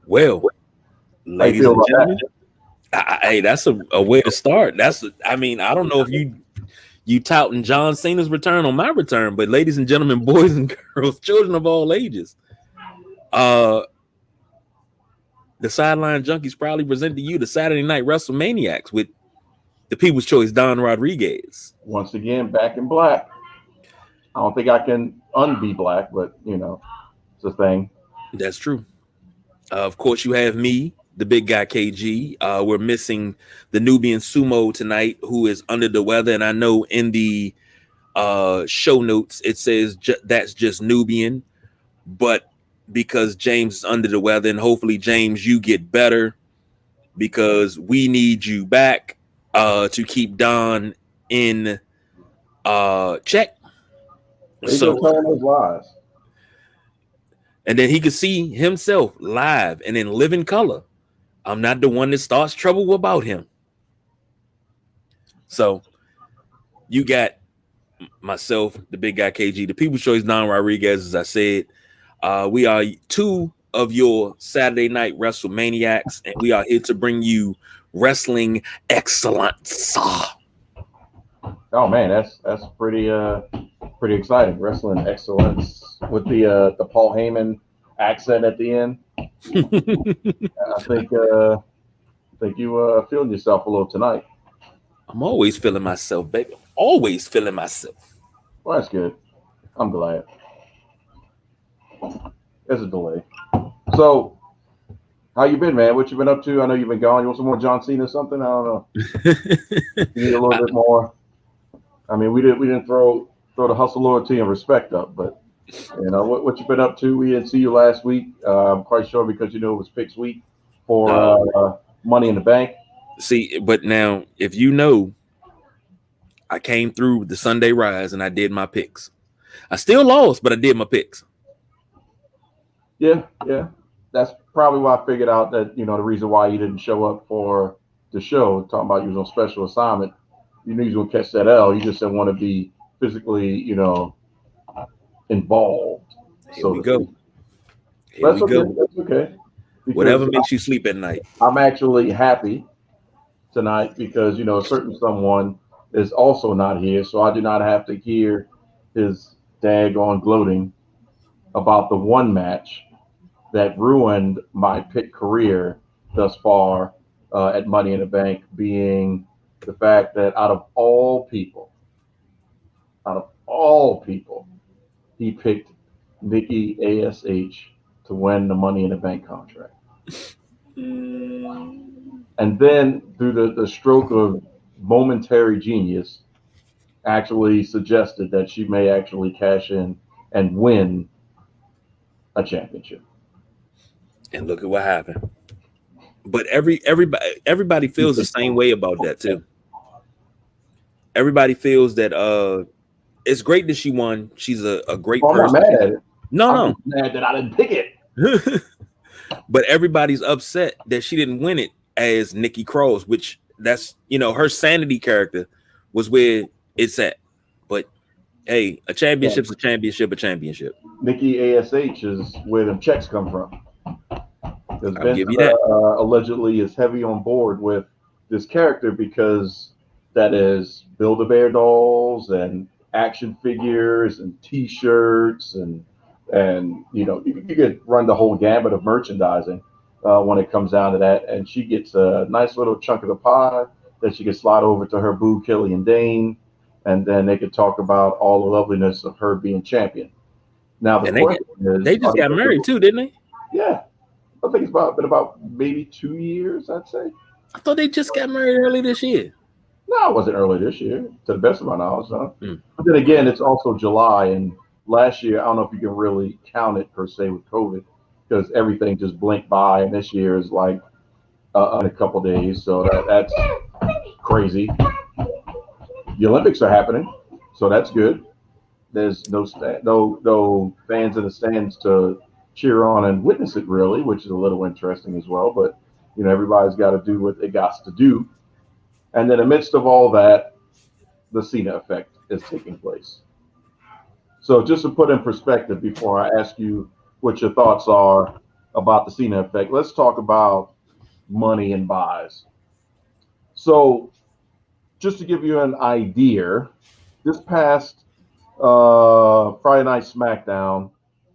Well, How you ladies feel and about gentlemen, that? hey, that's a way to start. I don't know if you touting John Cena's return on my return, but ladies and gentlemen, boys and girls, children of all ages, uh, the Sideline Junkies proudly present to you the Saturday Night Wrestlemaniacs with the People's Choice Don Rodriguez. Once again, back in black. I don't think I can unbe black, but it's a thing. That's true. Of course, you have me, the big guy KG. We're missing the Nubian Sumo tonight, who is under the weather, and I know in the show notes it says that's just Nubian, but because James is under the weather, and hopefully James, you get better because we need you back to keep Don in check. There you go, So, telling those lies. and then he could see himself live and in living color. I'm not the one that starts trouble about him. So you got myself, the big guy KG, the People's Choice Don Rodriguez, as I said. We are two of your Saturday Night Wrestlemaniacs, and we are here to bring you wrestling excellence. Oh man, that's pretty exciting. Wrestling excellence with the Paul Heyman accent at the end. I think you feeling yourself a little tonight. I'm always feeling myself, baby. Always feeling myself. Well, that's good. I'm glad. There's a delay. So, how you been, man? What you been up to? I know you've been gone. You want some more John Cena or something? I don't know. You need a little bit more. I mean, we didn't throw the hustle, loyalty, and respect up, but what you been up to? We didn't see you last week. I'm quite sure because it was picks week for Money in the Bank. See, but now if you know, I came through the Sunday Rise and I did my picks. I still lost, but I did my picks. Yeah. That's probably why I figured out that the reason why you didn't show up for the show. Talking about you was on special assignment. You knew you was gonna catch that L. You just didn't want to be physically, involved. Here we go. That's okay. That's okay. Whatever makes you sleep at night. I'm actually happy tonight because a certain someone is also not here, so I do not have to hear his daggone gloating about the one match that ruined my pick career thus far at Money in the Bank, being the fact that out of all people, he picked Nikki ASH to win the Money in the Bank contract. And then, through the stroke of momentary genius, actually suggested that she may actually cash in and win a championship. And look at what happened. But everybody feels the same way about that too. Everybody feels that it's great that she won. She's a great person. I'm not mad at it. No. I'm mad that I didn't pick it. But everybody's upset that she didn't win it as Nikki Cross, which that's her sanity character was where it's at. But hey, a championship's a championship. Nikki ASH is where them checks come from. Because Vince allegedly is heavy on board with this character because that is Build-A-Bear dolls and action figures and T-shirts and you could run the whole gamut of merchandising when it comes down to that. And she gets a nice little chunk of the pie that she can slide over to her boo Killian Dane, and then they could talk about all the loveliness of her being champion. Now the question is, they just got married too, didn't they? Yeah. I think it's been about maybe 2 years, I'd say. I thought they just got married early this year. No, it wasn't early this year, to the best of my knowledge. No. But then again, it's also July, and last year, I don't know if you can really count it per se with COVID, because everything just blinked by, and this year is like in a couple days, so that's crazy. The Olympics are happening, so that's good. There's no fans in the stands to cheer on and witness it, really, which is a little interesting as well. But everybody's got to do what they got to do. And then, amidst of all that, the Cena effect is taking place. So, just to put in perspective, before I ask you what your thoughts are about the Cena effect. Let's talk about money and buys. So, just to give you an idea, this past Friday Night SmackDown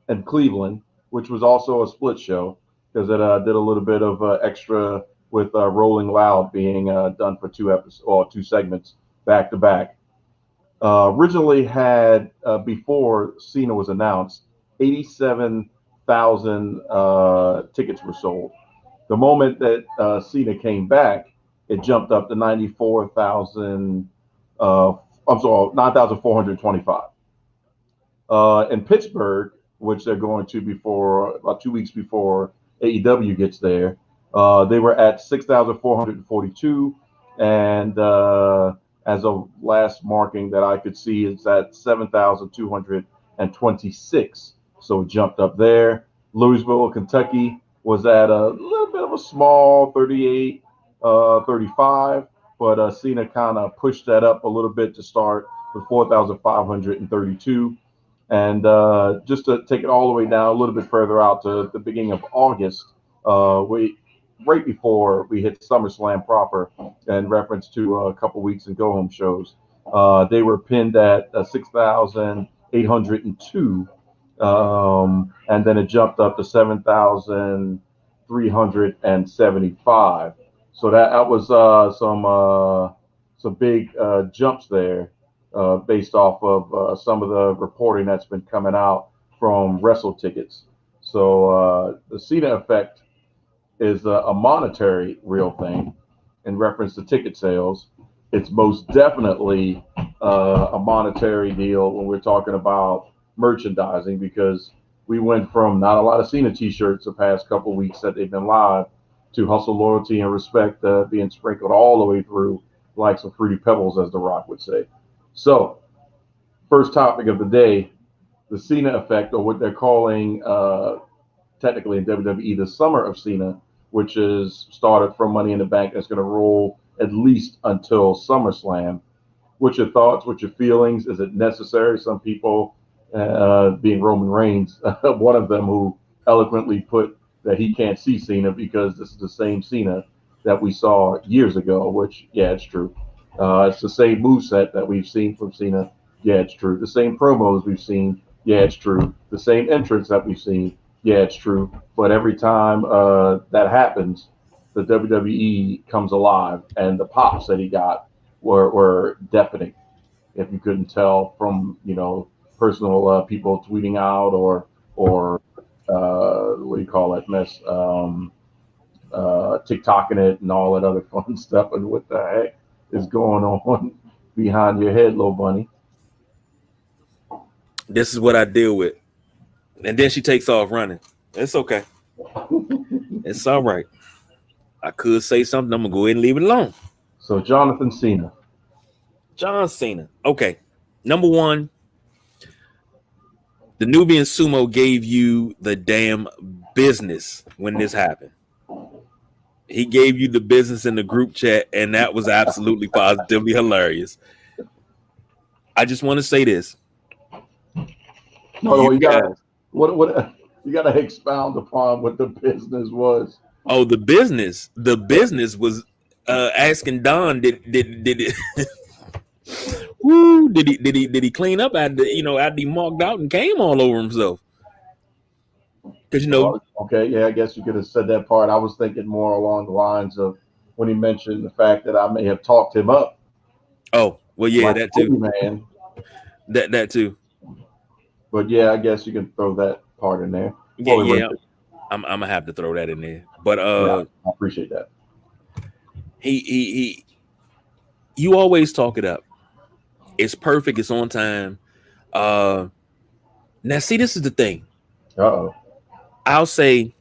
in Cleveland, which was also a split show because it did a little bit of extra with Rolling Loud being done for 2 episodes or 2 segments back to back. Originally had before Cena was announced, 87,000 tickets were sold. The moment that Cena came back, it jumped up to 94,000. I'm sorry, 9,425. In Pittsburgh, which they're going to before about 2 weeks before AEW gets there, they were at 6,442, and as of last marking that I could see, it's at 7,226. So it jumped up there. Louisville, Kentucky was at a little bit of a small 38, 35, but Cena kind of pushed that up a little bit to start with 4,532. And just to take it all the way down a little bit further out to the beginning of August, we right before we hit SummerSlam proper, in reference to a couple weeks and go home shows, they were pinned at 6,802, and then it jumped up to 7,375. So that was some big jumps there based off of some of the reporting that's been coming out from Wrestle Tickets. So the Cena effect is a monetary real thing in reference to ticket sales. It's most definitely a monetary deal when we're talking about merchandising because we went from not a lot of Cena T-shirts the past couple weeks that they've been live to hustle, loyalty, and respect being sprinkled all the way through, like some fruity pebbles, as The Rock would say. So, first topic of the day, the Cena effect, or what they're calling technically in WWE the Summer of Cena, which is started from Money in the Bank. That's going to roll at least until SummerSlam. What's your thoughts? What's your feelings? Is it necessary? Some people, being Roman Reigns, one of them who eloquently put that he can't see Cena because this is the same Cena that we saw years ago, which, yeah, it's true. It's the same moveset that we've seen from Cena. Yeah, it's true. The same promos we've seen. Yeah, it's true. The same entrance that we've seen. Yeah, it's true. But every time that happens, the WWE comes alive, and the pops that he got were deafening. If you couldn't tell from personal people tweeting out or what do you call that mess, TikToking it and all that other fun stuff, and what the heck is going on behind your head, little bunny? This is what I deal with. And then she takes off running. It's okay. It's all right. I could say something. I'm gonna go ahead and leave it alone. So Jonathan Cena. John Cena. Okay. Number one, the Nubian Sumo gave you the damn business when this happened. He gave you the business in the group chat, and that was absolutely positively hilarious. I just want to say this. No, You you guys, gotta what you gotta expound upon what the business was. oh, the business. The business was asking Don, did it woo, did he clean up after after he marked out and came all over himself? Because Okay, yeah, I guess you could have said that part. I was thinking more along the lines of when he mentioned the fact that I may have talked him up, oh well, yeah, like that a too. man. That too. But yeah, I guess you can throw that part in there. Yeah, Fully yeah. worth it. I'm gonna have to throw that in there. But Yeah, I appreciate that. he you always talk it up. It's perfect. It's on time. Uh, now see, this is the thing. Uh-oh. I'll say,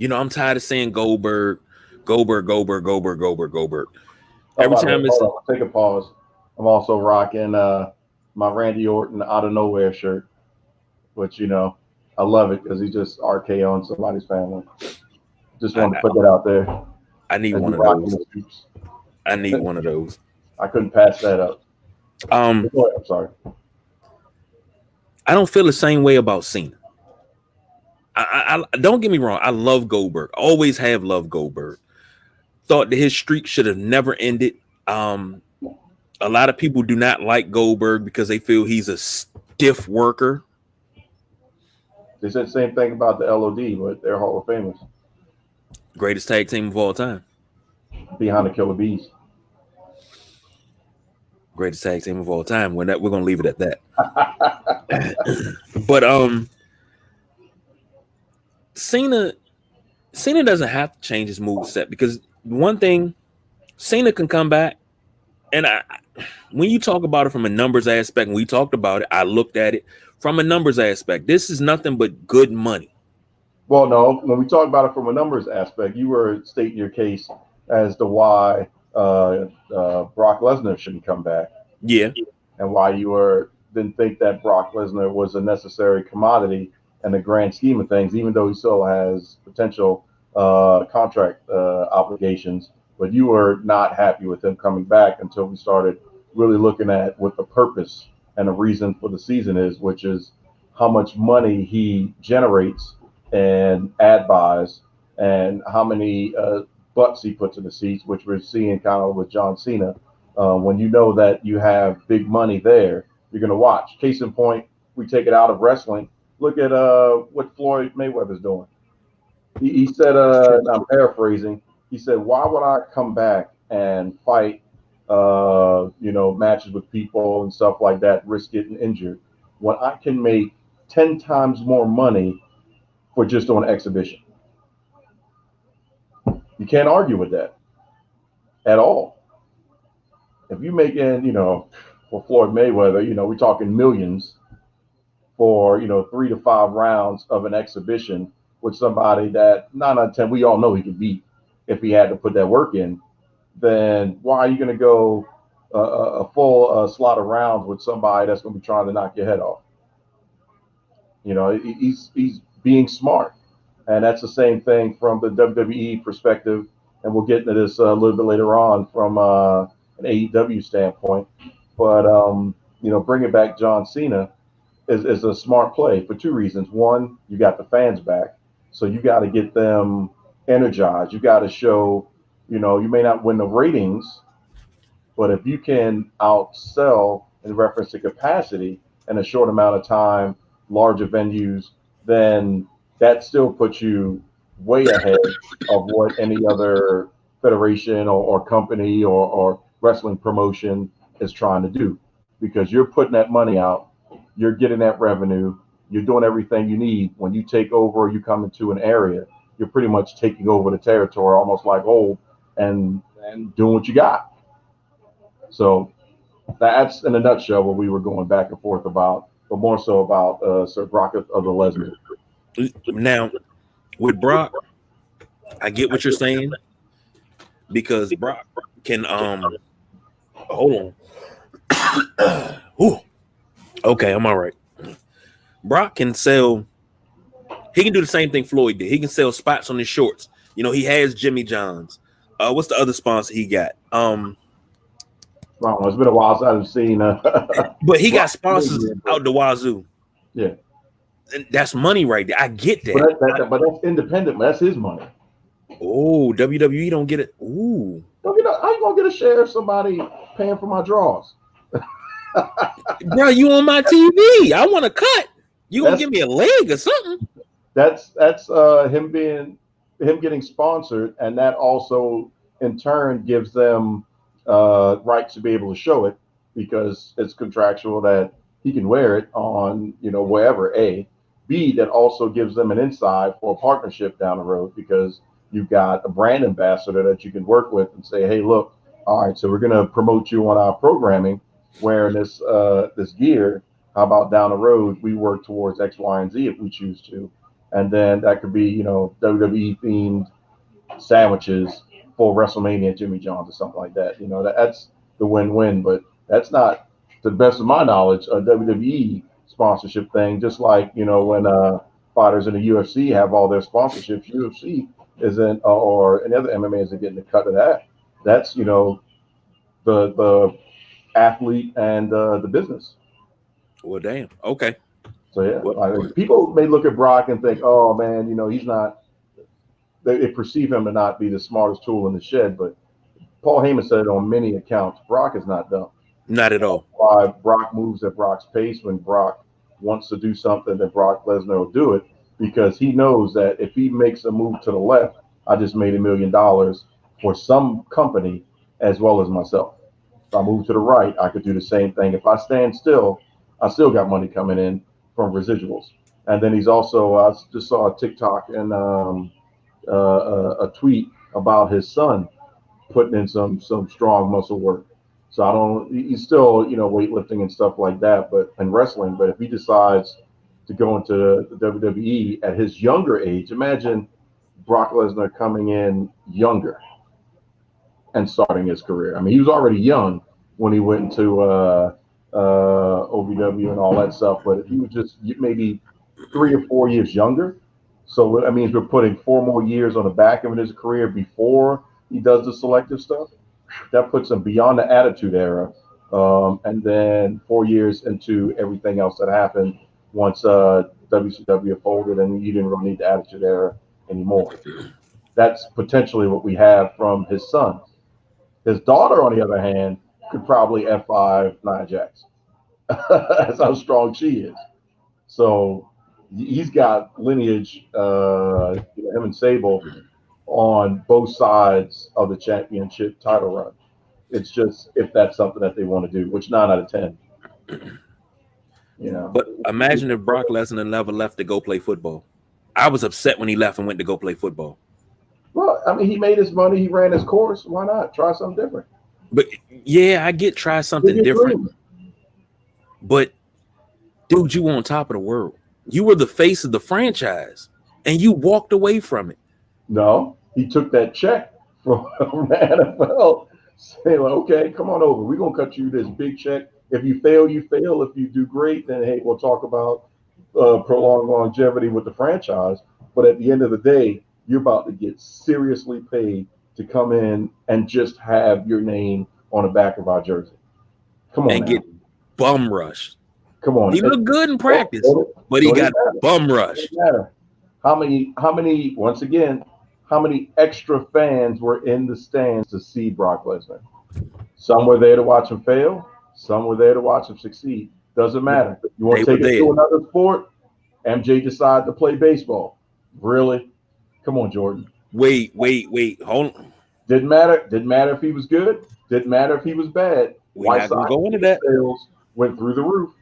I'm tired of saying Goldberg, Goldberg, Goldberg, Goldberg, Goldberg, Goldberg. Oh, Every by the way, time it's hold on. Take a pause. I'm also rocking my Randy Orton out of nowhere shirt, which I love it because he just RKO on somebody's family. Just I, wanted to put that out there I need as one you of rocking those. the scoops. I need one of those. I couldn't pass that up. Um, Go ahead, I'm sorry. I don't feel the same way about Cena. I don't get me wrong. I love Goldberg. Always have loved Goldberg. Thought that his streak should have never ended. A lot of people do not like Goldberg because they feel he's a stiff worker. They said the same thing about the LOD, but they're Hall of Famers Greatest tag team of all time. behind the Killer Bees. Greatest tag team of all time. We're gonna leave it at that. But Cena doesn't have to change his move set because one thing, Cena can come back, and when you talk about it from a numbers aspect, when we talked about it, I looked at it from a numbers aspect. This is nothing but good money. Well, no, when we talk about it from a numbers aspect, you were stating your case as to why Brock Lesnar shouldn't come back. Yeah. And why you didn't think that Brock Lesnar was a necessary commodity in the grand scheme of things, even though he still has potential contract obligations. But you were not happy with him coming back until we started really looking at what the purpose and the reason for the season is, which is how much money he generates and ad buys and how many butts he puts in the seats, which we're seeing kind of with John Cena. When you know that you have big money there, you're going to watch. Case in point, we take it out of wrestling. Look at what Floyd Mayweather's doing. He said, I'm paraphrasing, he said, why would I come back and fight, matches with people and stuff like that, risk getting injured, when I can make 10 times more money for just doing an exhibition? You can't argue with that at all. If you making, for Floyd Mayweather, we're talking millions for, 3 to 5 rounds of an exhibition with somebody that 9 out of 10 we all know he could beat if he had to put that work in, then why are you going to go a full slot of rounds with somebody that's going to be trying to knock your head off? He's being smart. And that's the same thing from the WWE perspective. And we'll get into this a little bit later on from an AEW standpoint. But, bringing back John Cena is a smart play for 2 reasons. One, you got the fans back. So you got to get them energized. You got to show, you may not win the ratings, but if you can outsell in reference to capacity in a short amount of time, larger venues, then that still puts you way ahead of what any other federation or company or wrestling promotion is trying to do, because you're putting that money out, you're getting that revenue, you're doing everything you need. When you take over, you come into an area, you're pretty much taking over the territory, almost like old, and doing what you got. So that's in a nutshell what we were going back and forth about, but more so about Sir Brock of the Lesnar. Now, with Brock, I get what you're saying because Brock can hold on. Ooh. Okay, I'm all right. Brock can sell. He can do the same thing Floyd did. He can sell spots on his shorts. He has Jimmy John's. What's the other sponsor he got? Wow, it's been a while since I've seen. But he got sponsors out the wazoo. Yeah, and that's money right there. I get that. But that's independent. That's his money. Oh, WWE don't get it. Ooh, how you gonna get a share of somebody paying for my draws? Bro, you on my TV? I want to cut. You gonna give me a leg or something? That's him getting sponsored, and that also in turn gives them rights to be able to show it, because it's contractual that he can wear it on wherever. B, that also gives them an inside for a partnership down the road, because you've got a brand ambassador that you can work with and say, hey, look, all right, so we're going to promote you on our programming wearing this gear. How about down the road we work towards X, Y, and Z if we choose to? And then that could be, WWE themed sandwiches for WrestleMania Jimmy John's or something like that. That's the win-win. But that's not, to the best of my knowledge, a WWE sponsorship thing. Just like, when fighters in the UFC have all their sponsorships, UFC isn't, or any other MMA isn't getting a cut of that. That's, the athlete and the business. Well, damn. Okay. So yeah, What? like, people may look at Brock and think, oh man, he's not. They perceive him to not be the smartest tool in the shed, but Paul Heyman said it on many accounts. Brock is not dumb. Not at all. Why Brock moves at Brock's pace when Brock wants to do something, then Brock Lesnar will do it because he knows that if he makes a move to the left, I just made $1 million for some company as well as myself. If I move to the right, I could do the same thing. If I stand still, I still got money coming in from residuals. And then he's also, I just saw a TikTok and a tweet about his son putting in some strong muscle work. So I don't. He's still weightlifting and stuff like that, but and wrestling. But if he decides to go into the WWE at his younger age, imagine Brock Lesnar coming in younger and starting his career. I mean, he was already young when he went into OVW and all that stuff, but if he was just maybe 3 or 4 years younger, so that means we're putting 4 more years on the back of his career before he does the selective stuff. That puts him beyond the Attitude Era, and then 4 years into everything else that happened once WCW folded and you didn't really need the Attitude Era anymore. That's potentially what we have from his son. His daughter, on the other hand, could probably F5 Nia Jax. That's how strong she is. So he's got lineage, him and Sable, on both sides of the championship title run. It's just if that's something that they want to do, which 9 out of 10, you know. But imagine if Brock Lesnar never left to go play football. I was upset when he left and went to go play football. Well, I mean, he made his money. He ran his course. Why not try something different? But yeah, I get try something different. But dude, you were on top of the world. You were the face of the franchise, and you walked away from it. No, he took that check from the NFL, saying, like, okay, come on over. We're going to cut you this big check. If you fail, you fail. If you do great, then, hey, we'll talk about prolonged longevity with the franchise. But at the end of the day, you're about to get seriously paid to come in and just have your name on the back of our jersey. Come on, and now. Get bum rushed. Come on. He looked good in practice, but he got bum rushed. How many, once again, how many extra fans were in the stands to see Brock Lesnar? Some were there to watch him fail. Some were there to watch him succeed. Doesn't matter. You want to take it to another sport? MJ decided to play baseball. Really? Come on, Jordan. Wait. Hold on. Didn't matter. Didn't matter if he was good. Didn't matter if he was bad. We're not going to go into that. Sales went through the roof.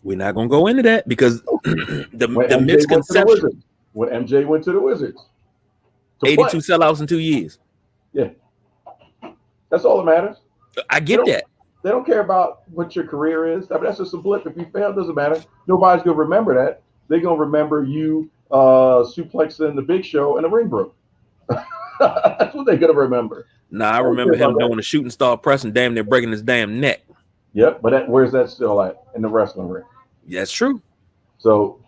We're not going to go into that because the misconception. When MJ went to the Wizards. 82 sellouts in 2 years. Yeah. That's all that matters. I get that. They don't care about what your career is. I mean, that's just a blip. If you fail, it doesn't matter. Nobody's going to remember that. They're going to remember you suplexing the Big Show in the ring broke. That's what they're going to remember. Nah, I remember him doing a shooting star press and damn near breaking his damn neck. Yep, but where's that still at? In the wrestling ring. That's true. So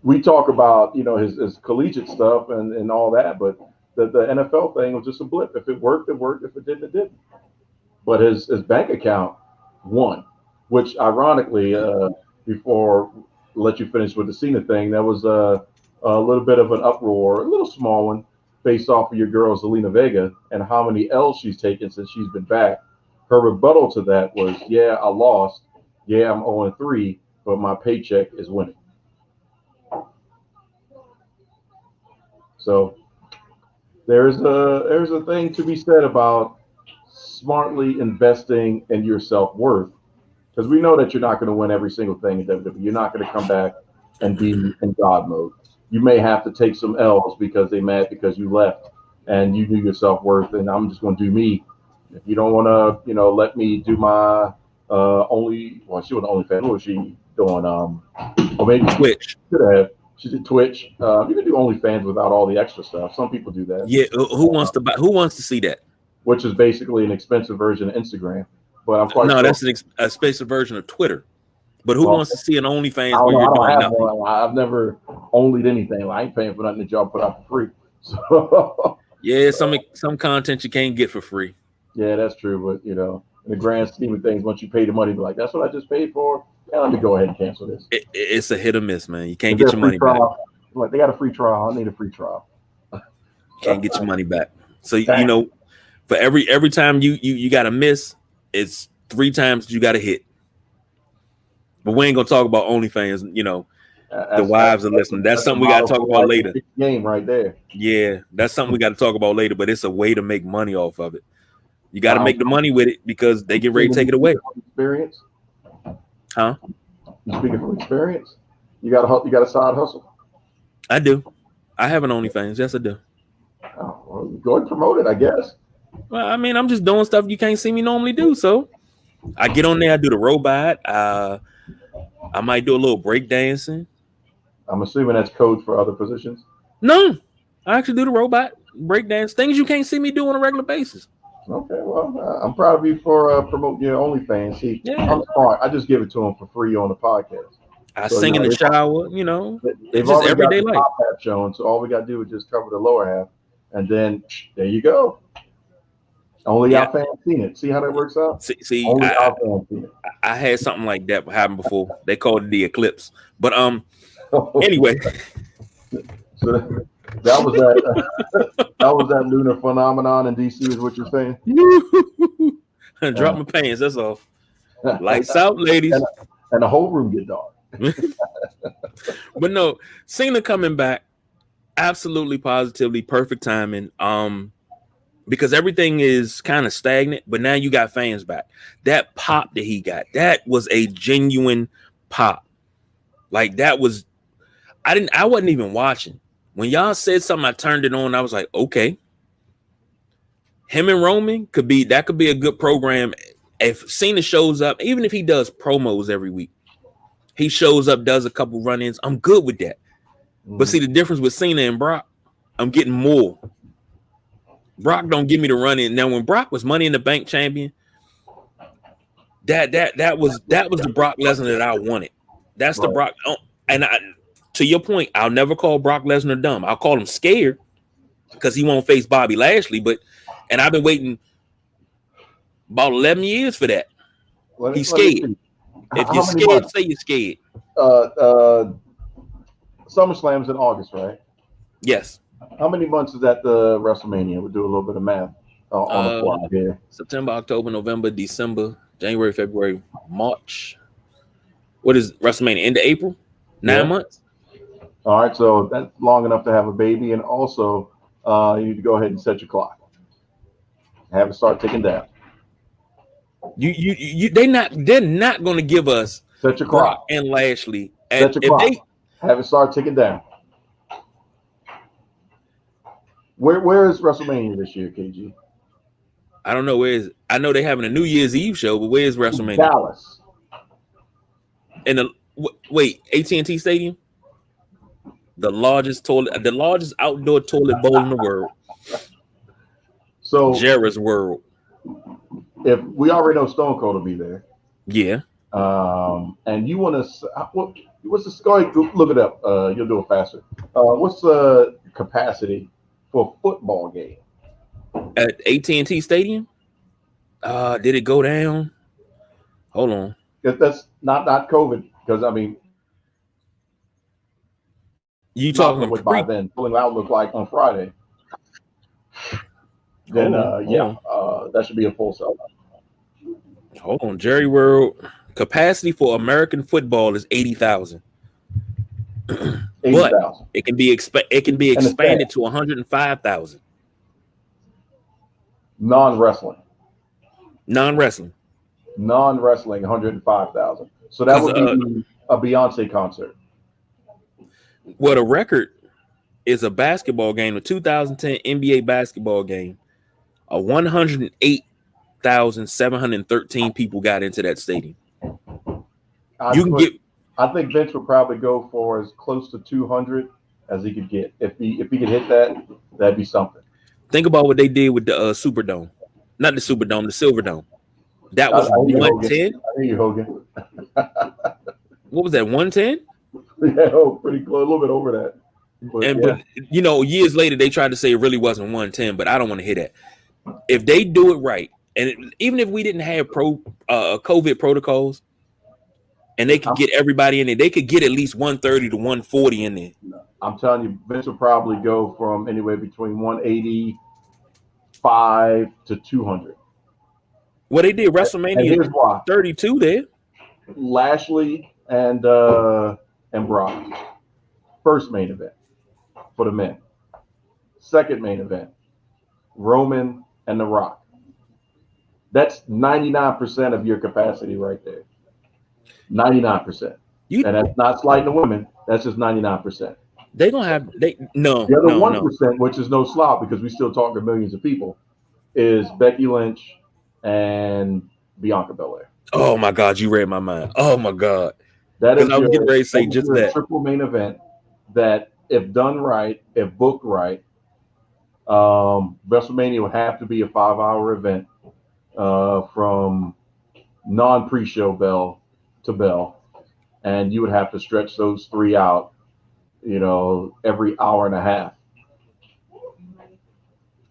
we talk about, his collegiate stuff and all that, but the NFL thing was just a blip. If it worked, it worked. If it didn't, it didn't. But his bank account won, which ironically, before I let you finish with the Cena thing, that was a little bit of an uproar, a little small one, based off of your girl Zelina Vega and how many L's she's taken since she's been back. Her rebuttal to that was, yeah, I lost. Yeah, I'm 0-3, but my paycheck is winning. So there's a thing to be said about smartly investing in your self-worth, because we know that you're not going to win every single thing in WWE. You're not going to come back and be in God mode. You may have to take some L's because they mad because you left and you knew your self-worth, and I'm just going to do me. If you don't want to, let me do my she wasn't OnlyFans. What was she doing? Or maybe Twitch. She did Twitch. You can do OnlyFans without all the extra stuff. Some people do that. Yeah, who wants to buy? Who wants to see that? Which is basically an expensive version of Instagram. But I'm quite sure. That's an expensive version of Twitter. But who wants to see an OnlyFans where you're doing nothing? One. I've never onlyed anything. I ain't paying for nothing that y'all put out for free. So yeah, some content you can't get for free. Yeah, that's true. But in the grand scheme of things, once you pay the money, be like, that's what I just paid for. Let me go ahead and cancel this. It's a hit or miss, man. You can't Is get there a your free money back. trial? Like they got a free trial. I need a free trial. Can't get your money back. So you know, for every time you got to miss, it's 3 times you got to hit. But we ain't gonna talk about OnlyFans. You know, the wives are listening. That's something we got to talk about later. Game right there. Yeah, that's something we got to talk about later. But it's a way to make money off of it. You got to make the money with it because they get ready to take it away. Experience, huh? You speaking from experience? You got a side hustle? I do. I have an OnlyFans. Yes, I do. Oh, well, go ahead and promote it, I guess. Well, I mean, I'm just doing stuff you can't see me normally do. So I get on there. I do the robot. I might do a little break dancing. I'm assuming that's code for other positions. No, I actually do the robot break dance, things you can't see me do on a regular basis. Okay, well, I'm proud of you for promoting your OnlyFans. See, yeah. I'm smart. I just give it to them for free on the podcast. I sing in the shower, you know. They've just everyday got the life. top half shown, so all we got to do is just cover the lower half, and then there you go. Only our fans seen it. See how that works out? See, only our fans seen it. I had something like that happen before. They called it the eclipse, but anyway. So that was that lunar phenomenon in DC, is what you're saying? Drop my pants. That's all. Lights out, ladies, and the whole room get dark. But no, Cena coming back, absolutely, positively, perfect timing. Because everything is kind of stagnant, but now you got fans back. That pop that he got, that was a genuine pop. Like that was, I wasn't even watching. When y'all said something, I turned it on. I was like, okay. Him and Roman could be a good program. If Cena shows up, even if he does promos every week, he shows up, does a couple run-ins, I'm good with that. But see, the difference with Cena and Brock, I'm getting more. Brock don't give me the run-in. Now, when Brock was Money in the Bank champion, that was the Brock Lesnar that I wanted. That's the Brock. And to your point, I'll never call Brock Lesnar dumb. I'll call him scared because he won't face Bobby Lashley. And I've been waiting about 11 years for that. He's scared. If you're scared, say you're scared. SummerSlam's in August, right? Yes. How many months is that the WrestleMania? We'll do a little bit of math on the fly here. September, October, November, December, January, February, March. What is WrestleMania? End of April? 9 months? All right, so that's long enough to have a baby. And also, you need to go ahead and set your clock. Have it start ticking down. They're not going to give us set your clock Brock and Lashley. Set your clock. Have it start ticking down. Where is WrestleMania this year, KG? I don't know where is. I know they're having a New Year's Eve show, but where is WrestleMania? Dallas. In AT&T Stadium, the largest outdoor toilet bowl in the world. So Jarrett's World. If we already know Stone Cold will be there, yeah. And you want to what's the score? Look it up. You'll do it faster. What's the capacity for a football game at AT&T Stadium? Did it go down? Hold on. That's not COVID, because I mean, you talking by then pulling out look like on Friday. Then that should be a full sell. Hold on, Jerry World capacity for American football is 80,000. 80,000. But it can be expanded to 105,000. Non-wrestling, 105,000. So that would be a Beyonce concert. What a record is a basketball game, a 2010 NBA basketball game. 108,713 people got into that stadium. I think Vince would probably go for as close to 200 as he could get. If he could hit that, that'd be something. Think about what they did with the Superdome. Not the Superdome, the Silverdome. That was 110. I hear you, Hogan. What was that, 110? Yeah, pretty close, a little bit over that. But years later they tried to say it really wasn't 110, but I don't want to hear that. If they do it right, and even if we didn't have COVID protocols, and they could get everybody in there. They could get at least 130 to 140 in there. I'm telling you, Vince will probably go from anywhere between 185 to 200. Well, they did And WrestleMania here's why: 32 there. Lashley and Brock. First main event for the men. Second main event, Roman and The Rock. That's 99% of your capacity right there. 99%. And that's not slighting the women. That's just 99%. They don't have no. The other 1%, which is no slop because we still talk to millions of people, is Becky Lynch and Bianca Belair. Oh my God, you read my mind. Oh my God. That is I was getting ready to say just that. Triple main event that, if done right, if booked right, WrestleMania would have to be a 5-hour event from non-pre-show bell to bell, and you would have to stretch those three out, every hour and a half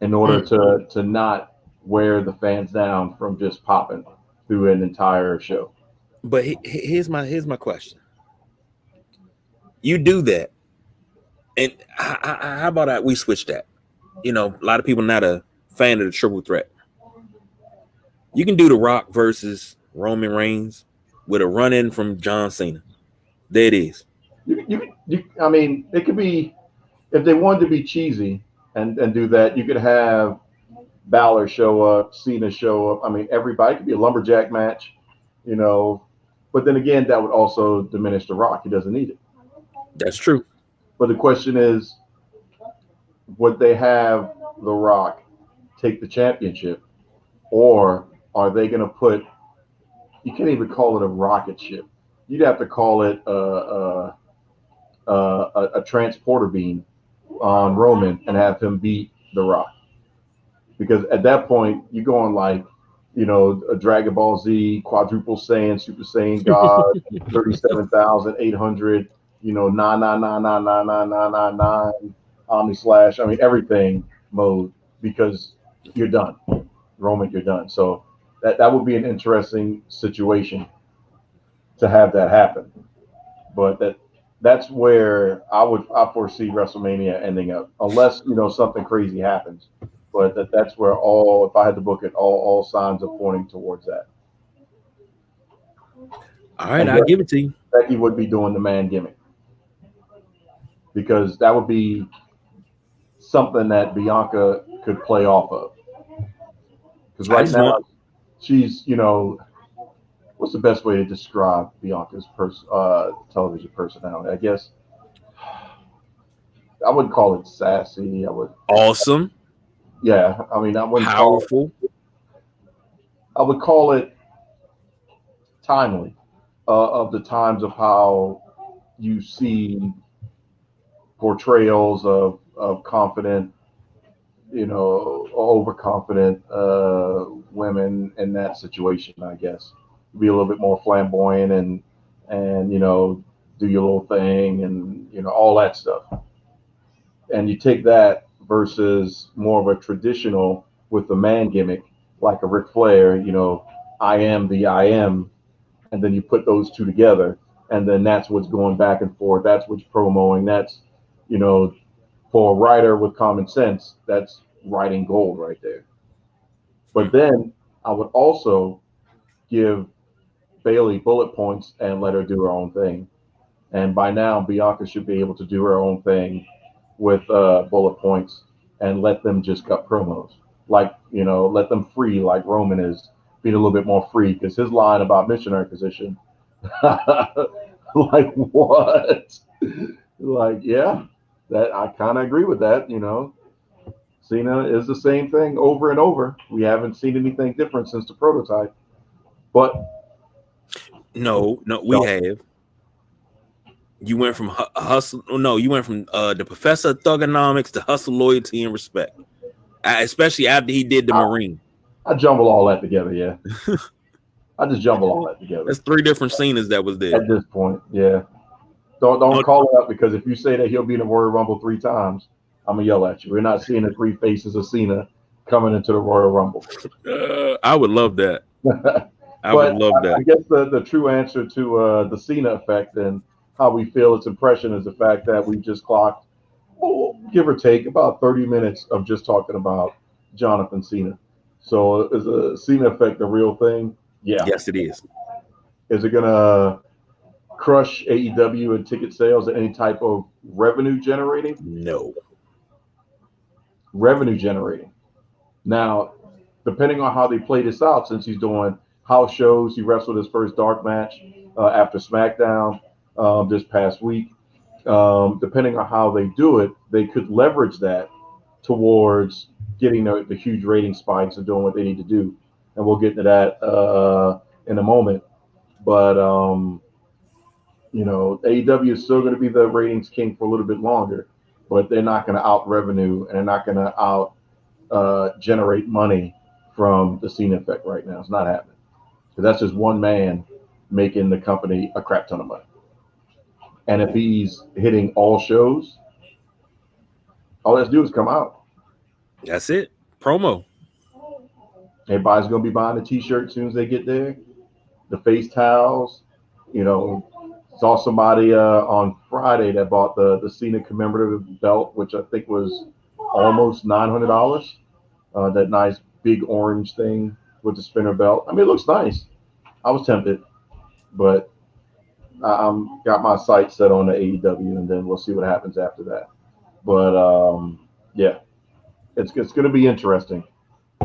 in order to not wear the fans down from just popping through an entire show. But here's my question. You do that, and how about we switch that? A lot of people not a fan of the triple threat. You can do The Rock versus Roman Reigns with a run-in from John Cena. There it is. I mean, it could be, if they wanted to be cheesy and do that, you could have Balor show up, Cena show up. I mean, everybody. It could be a lumberjack match, But then again, that would also diminish The Rock. He doesn't need it. That's true. But the question is, would they have The Rock take the championship, or are they going to put? You can't even call it a rocket ship. You'd have to call it a transporter beam on Roman and have him beat The Rock. Because at that point, you're going like, a Dragon Ball Z, quadruple Saiyan, Super Saiyan God, 37,800, 999999999, Omni Slash. I mean, everything mode, because you're done. Roman, you're done. So that would be an interesting situation to have that happen. But that's where I foresee WrestleMania ending up, unless something crazy happens. But that's where if I had to book it, all signs are pointing towards that. All right, I'll give it to you. Becky would be doing the man gimmick, because that would be something that Bianca could play off of. Because right now, she's, what's the best way to describe Bianca's television personality? I guess I wouldn't call it sassy. Awesome. Yeah, I mean, I wouldn't powerful. I would call it timely, of the times of how you see portrayals of confident, overconfident women in that situation. I guess be a little bit more flamboyant and do your little thing and all that stuff. And you take that versus more of a traditional with the man gimmick, like a Ric Flair, I am the I am, and then you put those two together, and then that's what's going back and forth. That's what's promoting. That's, for a writer with common sense, that's writing gold right there. But then I would also give Bayley bullet points and let her do her own thing. And by now, Bianca should be able to do her own thing with bullet points and let them just cut promos. Like, let them free like Roman is being a little bit more free, because his line about missionary position, like what? Like, yeah, that I kind of agree with that. Cena is the same thing over and over. We haven't seen anything different since the prototype. But no, we have. You went from hustle. No, you went from the Professor of Thugonomics to Hustle, Loyalty, and Respect. Especially after he did the Marine. I jumble all that together, yeah. I just jumble all that together. That's 3 different Cenas that was there at this point. Yeah, don't call it up, because if you say that he'll be in the Royal Rumble 3 times, I'm gonna yell at you. We're not seeing the 3 faces of Cena coming into the Royal Rumble. I would love that. I would But love I that. guess the true answer to the Cena effect and how we feel its impression is the fact that we just clocked, give or take, about 30 minutes of just talking about Jonathan Cena. So is the Cena effect a real thing? Yeah. Yes, it is. Is it going to crush AEW and ticket sales at any type of revenue generating? No. Revenue generating. Now, depending on how they play this out, since he's doing house shows, he wrestled his first dark match after SmackDown this past week. Depending on how they do it, they could leverage that towards getting the huge rating spikes and doing what they need to do. And we'll get into that in a moment. But AEW is still going to be the ratings king for a little bit longer, but they're not going to out revenue and they're not going to out generate money from the Cena effect right now. It's not happening because that's just one man making the company a crap ton of money. And if he's hitting all shows, all he has to do is come out. That's it. Promo. Everybody's going to be buying a T-shirt as soon as they get there. The face towels, you know. Saw somebody on Friday that bought the Cena commemorative belt, which I think was almost $900. That nice big orange thing with the spinner belt. I mean, it looks nice. I was tempted, but I'm got my sights set on the AEW, and then we'll see what happens after that. But yeah, it's going to be interesting.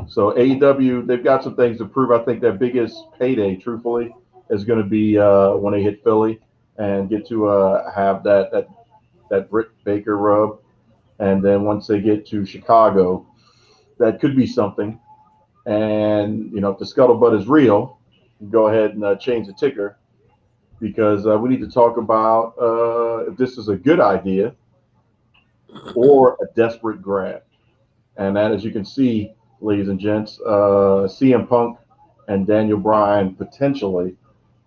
So AEW, they've got some things to prove. I think their biggest payday, truthfully, is going to be when they hit Philly and get to have that Britt Baker rub, and then once they get to Chicago, that could be something. And if the scuttlebutt is real, go ahead and change the ticker because we need to talk about if this is a good idea or a desperate grab. And that, as you can see, ladies and gents, CM Punk and Daniel Bryan potentially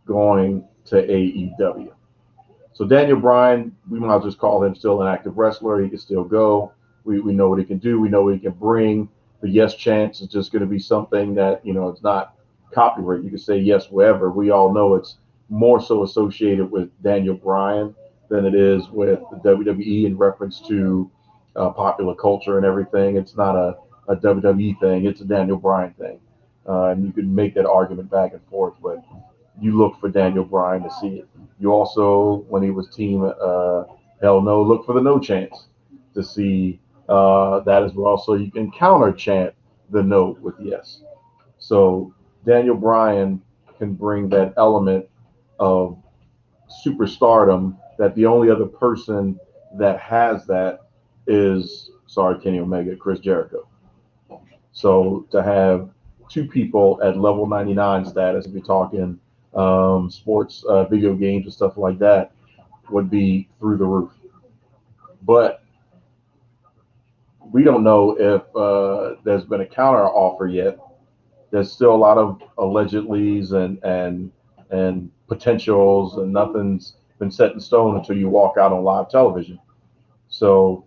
going to AEW. So Daniel Bryan, we might just call him still an active wrestler. He can still go. We know what he can do. We know what he can bring. The yes chance is just going to be something that, it's not copyright. You can say yes wherever. We all know it's more so associated with Daniel Bryan than it is with the WWE in reference to popular culture and everything. It's not a WWE thing. It's a Daniel Bryan thing. And you can make that argument back and forth, but you look for Daniel Bryan to see it. You also, when he was team Hell No, look for the No chance to see that as well. So you can counter chant the no with yes. So Daniel Bryan can bring that element of superstardom that the only other person that has that is, sorry, Kenny Omega, Chris Jericho. So to have two people at level 99 status, if you're talking sports, video games, and stuff like that, would be through the roof. But we don't know if there's been a counter offer yet. There's still a lot of allegedlys and potentials, and nothing's been set in stone until you walk out on live television. So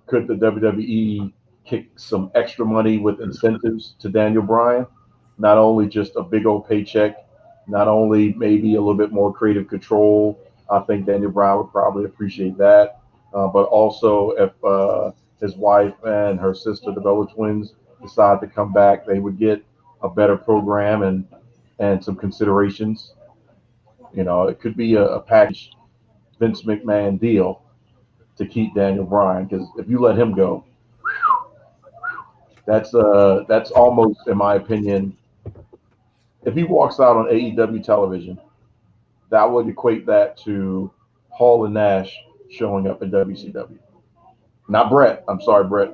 could the WWE kick some extra money with incentives to Daniel Bryan? Not only just a big old paycheck, not only maybe a little bit more creative control. I think Daniel Bryan would probably appreciate that. But also, if his wife and her sister, the Bella twins, decide to come back, they would get a better program and some considerations. It could be a package Vince McMahon deal to keep Daniel Bryan because if you let him go, that's almost, in my opinion, if he walks out on AEW television, that would equate that to Hall and Nash showing up in WCW. Not Brett. I'm sorry, Brett.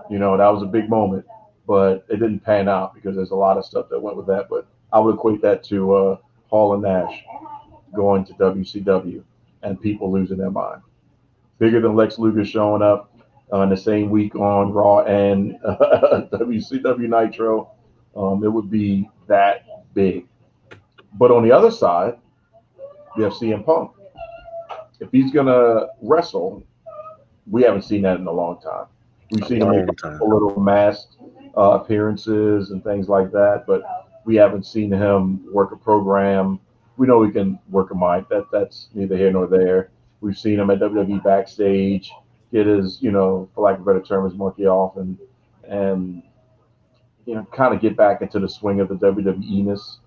That was a big moment, but it didn't pan out because there's a lot of stuff that went with that. But I would equate that to Hall and Nash going to WCW and people losing their mind. Bigger than Lex Luger showing up in the same week on Raw and WCW Nitro. It would be that big. But on the other side, you have CM Punk. If he's going to wrestle, we haven't seen that in a long time. We've seen him make a little masked appearances and things like that, but We haven't seen him work a program. We know he can work a mic. That's neither here nor there. We've seen him at WWE backstage get his, for lack of a better term, his monkey off and kind of get back into the swing of the WWE-ness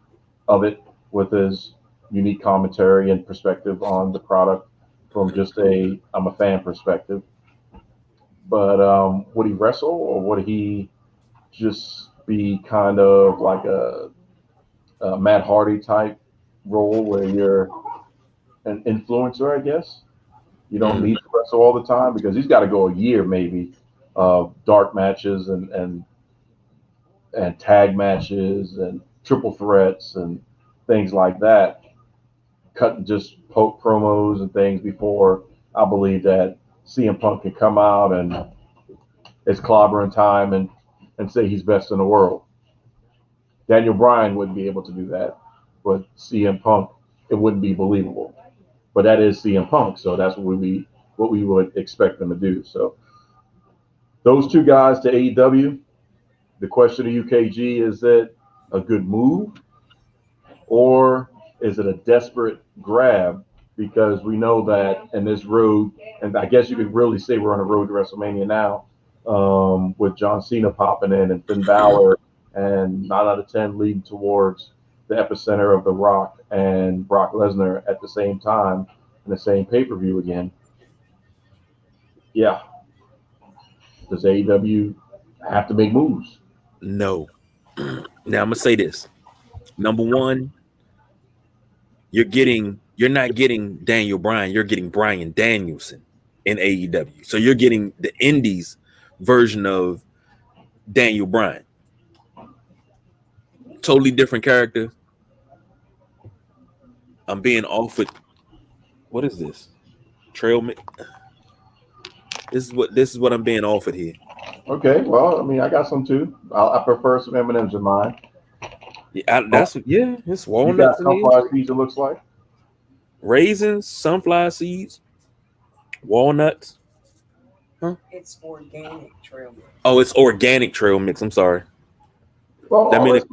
of it with his unique commentary and perspective on the product from just I'm a fan perspective. But would he wrestle or would he just be kind of like a Matt Hardy type role where you're an influencer, I guess? You don't need to wrestle all the time because he's got to go a year maybe of dark matches and tag matches and triple threats and things like that. Cut just poke promos and things before I believe that CM Punk can come out and it's clobbering time and say he's best in the world. Daniel Bryan wouldn't be able to do that, but CM Punk, it wouldn't be believable. But that is CM Punk, so that's what we would expect them to do. So those two guys to AEW. The question to UKG, is it a good move or is it a desperate grab? Because we know that in this road, and I guess you could really say we're on a road to WrestleMania now, with John Cena popping in and Finn Balor and 9 out of 10 leading towards the epicenter of The Rock and Brock Lesnar at the same time in the same pay-per-view again. Yeah. Does AEW have to make moves? No. Now I'm gonna say this. Number one, you're not getting Daniel Bryan, you're getting Bryan Danielson in AEW. So you're getting the Indies version of Daniel Bryan. Totally different character. I'm being offered. What is this? Trail mix. This is what I'm being offered here. Okay, well, I mean, I got some too. I prefer some M&Ms in mine. Yeah, it's You got walnuts in here. sunflower seeds, it looks like. Raisins, sunflower seeds, walnuts. Huh? It's organic trail mix. Oh, it's organic trail mix. I'm sorry. Well, that means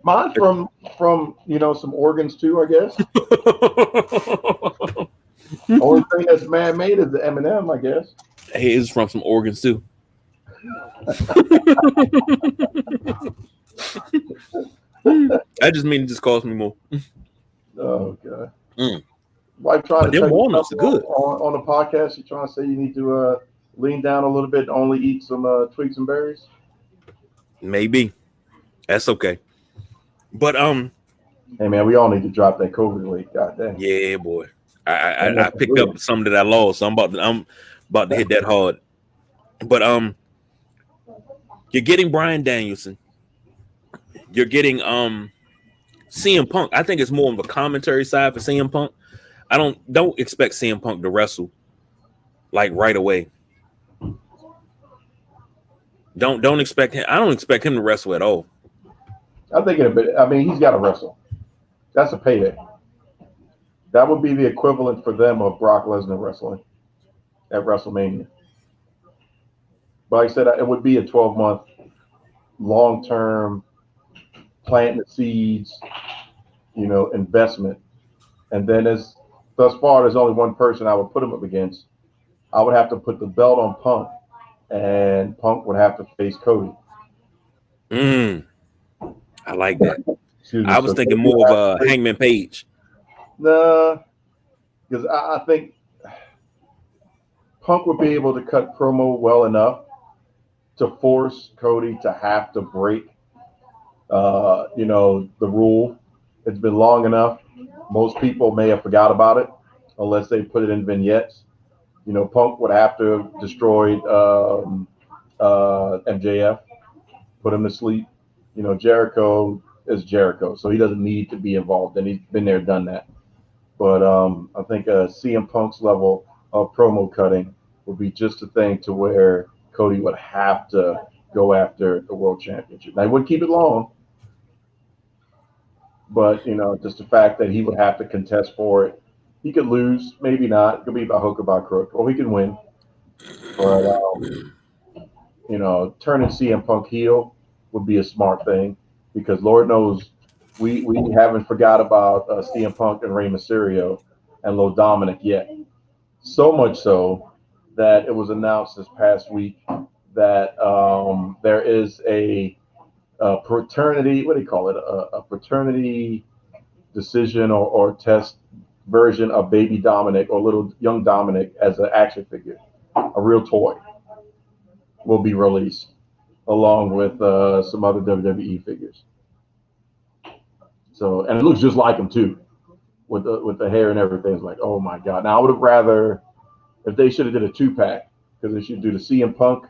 mine from some organs too, I guess. Only thing that's man-made is the M&M, I guess. Hey, it's from some organs too. I just mean it just cost me more. Oh god. Wife trying to tell walnuts you are good on the podcast. You trying to say you need to lean down a little bit and only eat some twigs and berries? Maybe. That's okay. But hey man, we all need to drop that COVID weight. God damn. Yeah, boy. I picked up some that I lost. So I'm about to hit that hard. But you're getting Bryan Danielson. You're getting CM Punk. I think it's more of a commentary side for CM Punk. I don't expect CM Punk to wrestle like right away. Don't expect him. I don't expect him to wrestle at all. I'm thinking a bit. I mean, he's got to wrestle. That's a payday. That would be the equivalent for them of Brock Lesnar wrestling at WrestleMania. But like I said, it would be a 12-month, long-term, planting the seeds, investment. And then thus far, there's only one person I would put him up against. I would have to put the belt on Punk, and Punk would have to face Cody. I like that. I was thinking more of Hangman Page. Nah, because I think Punk would be able to cut promo well enough to force Cody to have to break, the rule. It's been long enough. Most people may have forgot about it unless they put it in vignettes. Punk would have to have destroyed MJF, put him to sleep. Jericho is Jericho, so he doesn't need to be involved, and he's been there, done that. But I think CM Punk's level of promo cutting would be just a thing to where Cody would have to go after the world championship. Now, he wouldn't keep it long, but, just the fact that he would have to contest for it. He could lose, maybe not. It could be by hook or by crook, or he could win. But, turning CM Punk heel would be a smart thing. because Lord knows we haven't forgot about CM Punk and Rey Mysterio and Lil Dominic yet. So much so that it was announced this past week that there is a paternity, what do you call it? A paternity decision or test version of baby Dominic or little young Dominic as an action figure, a real toy, will be released along with some other WWE figures. So, and it looks just like him too, with the hair and everything. It's like, oh my god! Now I would have rather if they should have did a 2-pack, because they should do the CM Punk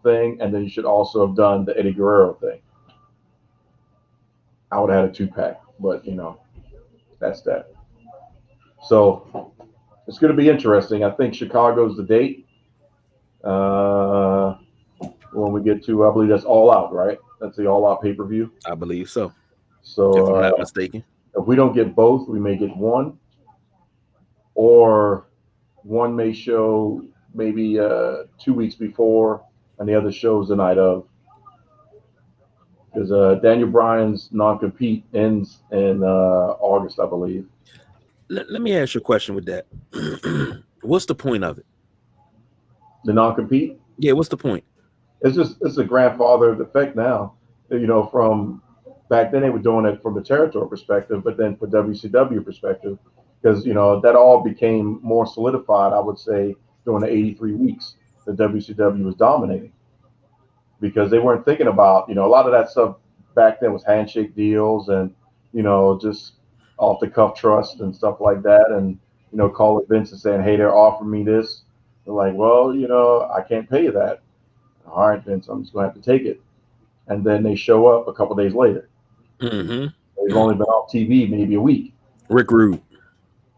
thing, and then you should also have done the Eddie Guerrero thing. I would have had a 2-pack, but that's that. So it's going to be interesting. I think Chicago's the date. When we get to, I believe that's All Out, right? That's the All Out pay-per-view. I believe so, if So I'm not mistaken. if we don't get both, we may get one, or one may show maybe 2 weeks before, and the other shows the night of. Because Daniel Bryan's non-compete ends in August, I believe. Let me ask you a question with that. What's the point of it? The non-compete? Yeah, what's the point? It's a grandfathered effect now. From back then they were doing it from the territory perspective, but then for WCW perspective, because that all became more solidified, I would say, during the 83 weeks that WCW was dominating, because they weren't thinking about a lot of that stuff back then was handshake deals and just off the cuff trust and stuff like that, and calling Vince and saying, hey, they're offering me this. They're like, well, I can't pay you that. All right, Vince, I'm just going to have to take it. And then they show up a couple days later. Mm-hmm. They've only been off TV maybe a week. Rick Rude.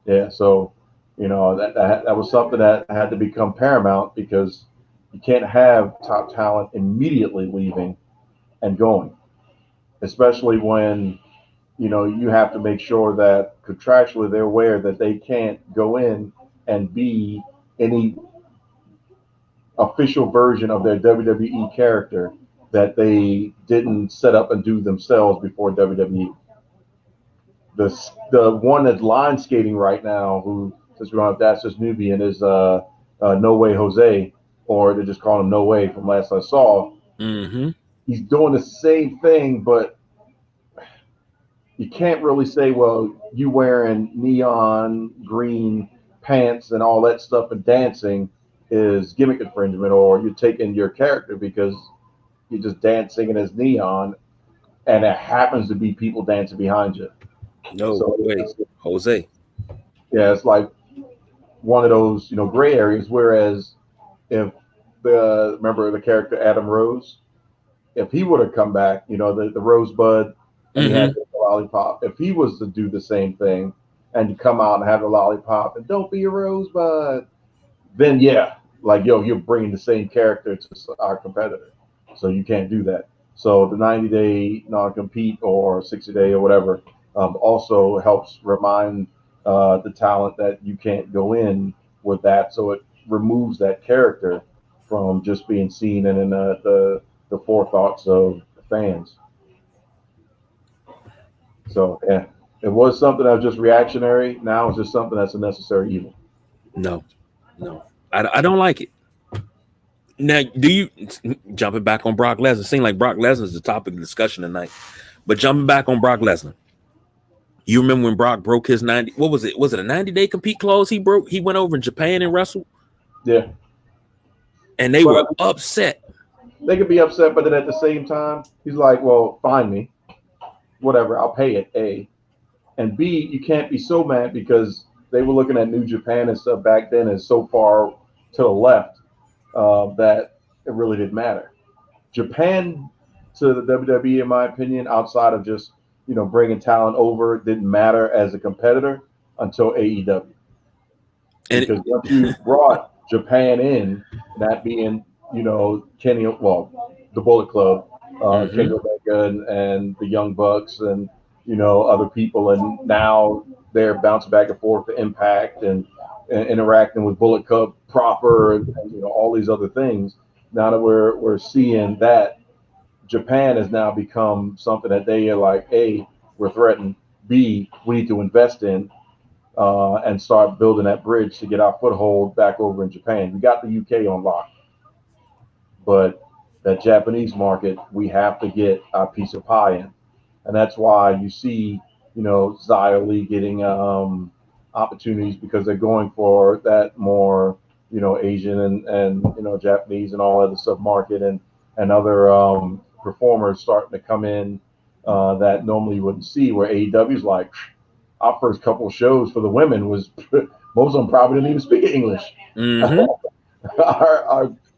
Yeah, so that was something that had to become paramount, because you can't have top talent immediately leaving and going, especially when you have to make sure that contractually they're aware that they can't go in and be any official version of their WWE character that they didn't set up and do themselves before WWE. The one that's line skating right now, who, since we don't have that's just Nubian, is No Way Jose, or they just call him No Way from last I saw. Mm-hmm. He's doing the same thing, but you can't really say, well, you wearing neon green pants and all that stuff and dancing is gimmick infringement, or you're taking your character because you're just dancing as neon, and it happens to be people dancing behind you. No So way, Jose. yeah, it's like one of those gray areas. Whereas if remember the character Adam Rose, if he would have come back, the Rosebud, and he had the lollipop. If he was to do the same thing and to come out and have a lollipop and don't be a Rosebud, then yeah, like you're bringing the same character to our competitor, so you can't do that. So the 90-day non-compete or 60-day or whatever also helps remind the talent that you can't go in with that, so it removes that character from just being seen and in the forethoughts of fans. So yeah, it was something that was just reactionary. Now it's just something that's a necessary evil. No, I don't like it. Now, do you jumping back on Brock Lesnar? Seems like Brock Lesnar is the topic of discussion tonight. But jumping back on Brock Lesnar, you remember when Brock broke his 90? What was it? Was it a 90-day compete clause he broke? He went over in Japan and wrestled. Yeah, and they were upset. They could be upset, but then at the same time, he's like, "Well, fine me, whatever. I'll pay it." A, and B, you can't be so mad because they were looking at New Japan and stuff back then as so far to the left that it really didn't matter. Japan to the WWE, in my opinion, outside of just bringing talent over, didn't matter as a competitor until AEW. Because once you brought Japan in, that being Kenny, well, the Bullet Club, Kenny Omega and the Young Bucks and other people, and now they're bouncing back and forth to Impact and interacting with Bullet Club proper and all these other things. Now that we're seeing that Japan has now become something that they are like, A, we're threatened. B, we need to invest in and start building that bridge to get our foothold back over in Japan. We got the UK on lock, but that Japanese market, we have to get our piece of pie in. And that's why you see, Xia Li getting opportunities because they're going for that more, Asian and Japanese and all other stuff market and other performers starting to come in that normally you wouldn't see. Where AEW's like, our first couple of shows for the women was most of them probably didn't even speak English. Mm-hmm.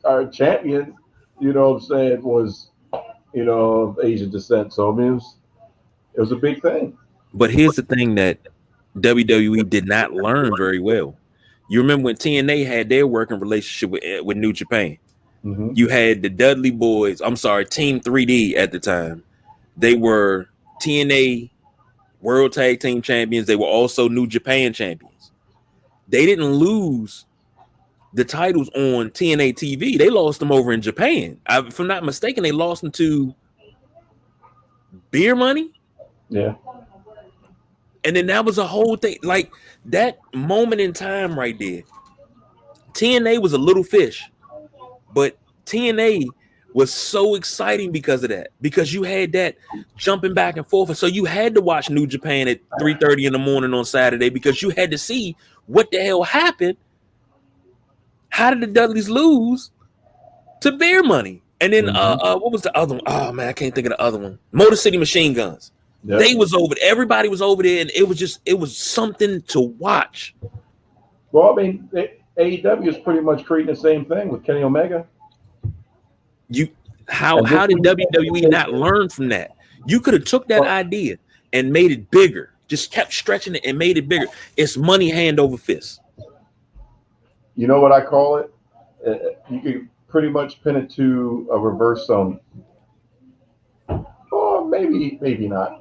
our champion, what I'm saying, was of Asian descent. So I mean, it was a big thing. But here's the thing that WWE did not learn very well. You remember when TNA had their working relationship with New Japan? Mm-hmm. You had the Dudley Boys. I'm sorry, Team 3D at the time. They were TNA World Tag Team Champions. They were also New Japan champions. They didn't lose the titles on TNA TV. They lost them over in Japan. If I'm not mistaken, they lost them to Beer Money. Yeah. And then that was a whole thing. Like that moment in time right there. TNA was a little fish, but TNA was so exciting because of that. Because you had that jumping back and forth. And so you had to watch New Japan at 3:30 in the morning on Saturday because you had to see what the hell happened. How did the Dudleys lose to Beer Money? And then what was the other one? Oh man, I can't think of the other one. Motor City Machine Guns. Yep. They was over. Everybody was over there, and it was something to watch. Well, I mean, AEW is pretty much creating the same thing with Kenny Omega. How did WWE not learn from that? You could have took that idea and made it bigger. Just kept stretching it and made it bigger. It's money hand over fist. You know what I call it? You could pretty much pin it to a reverse Sony. Or maybe not.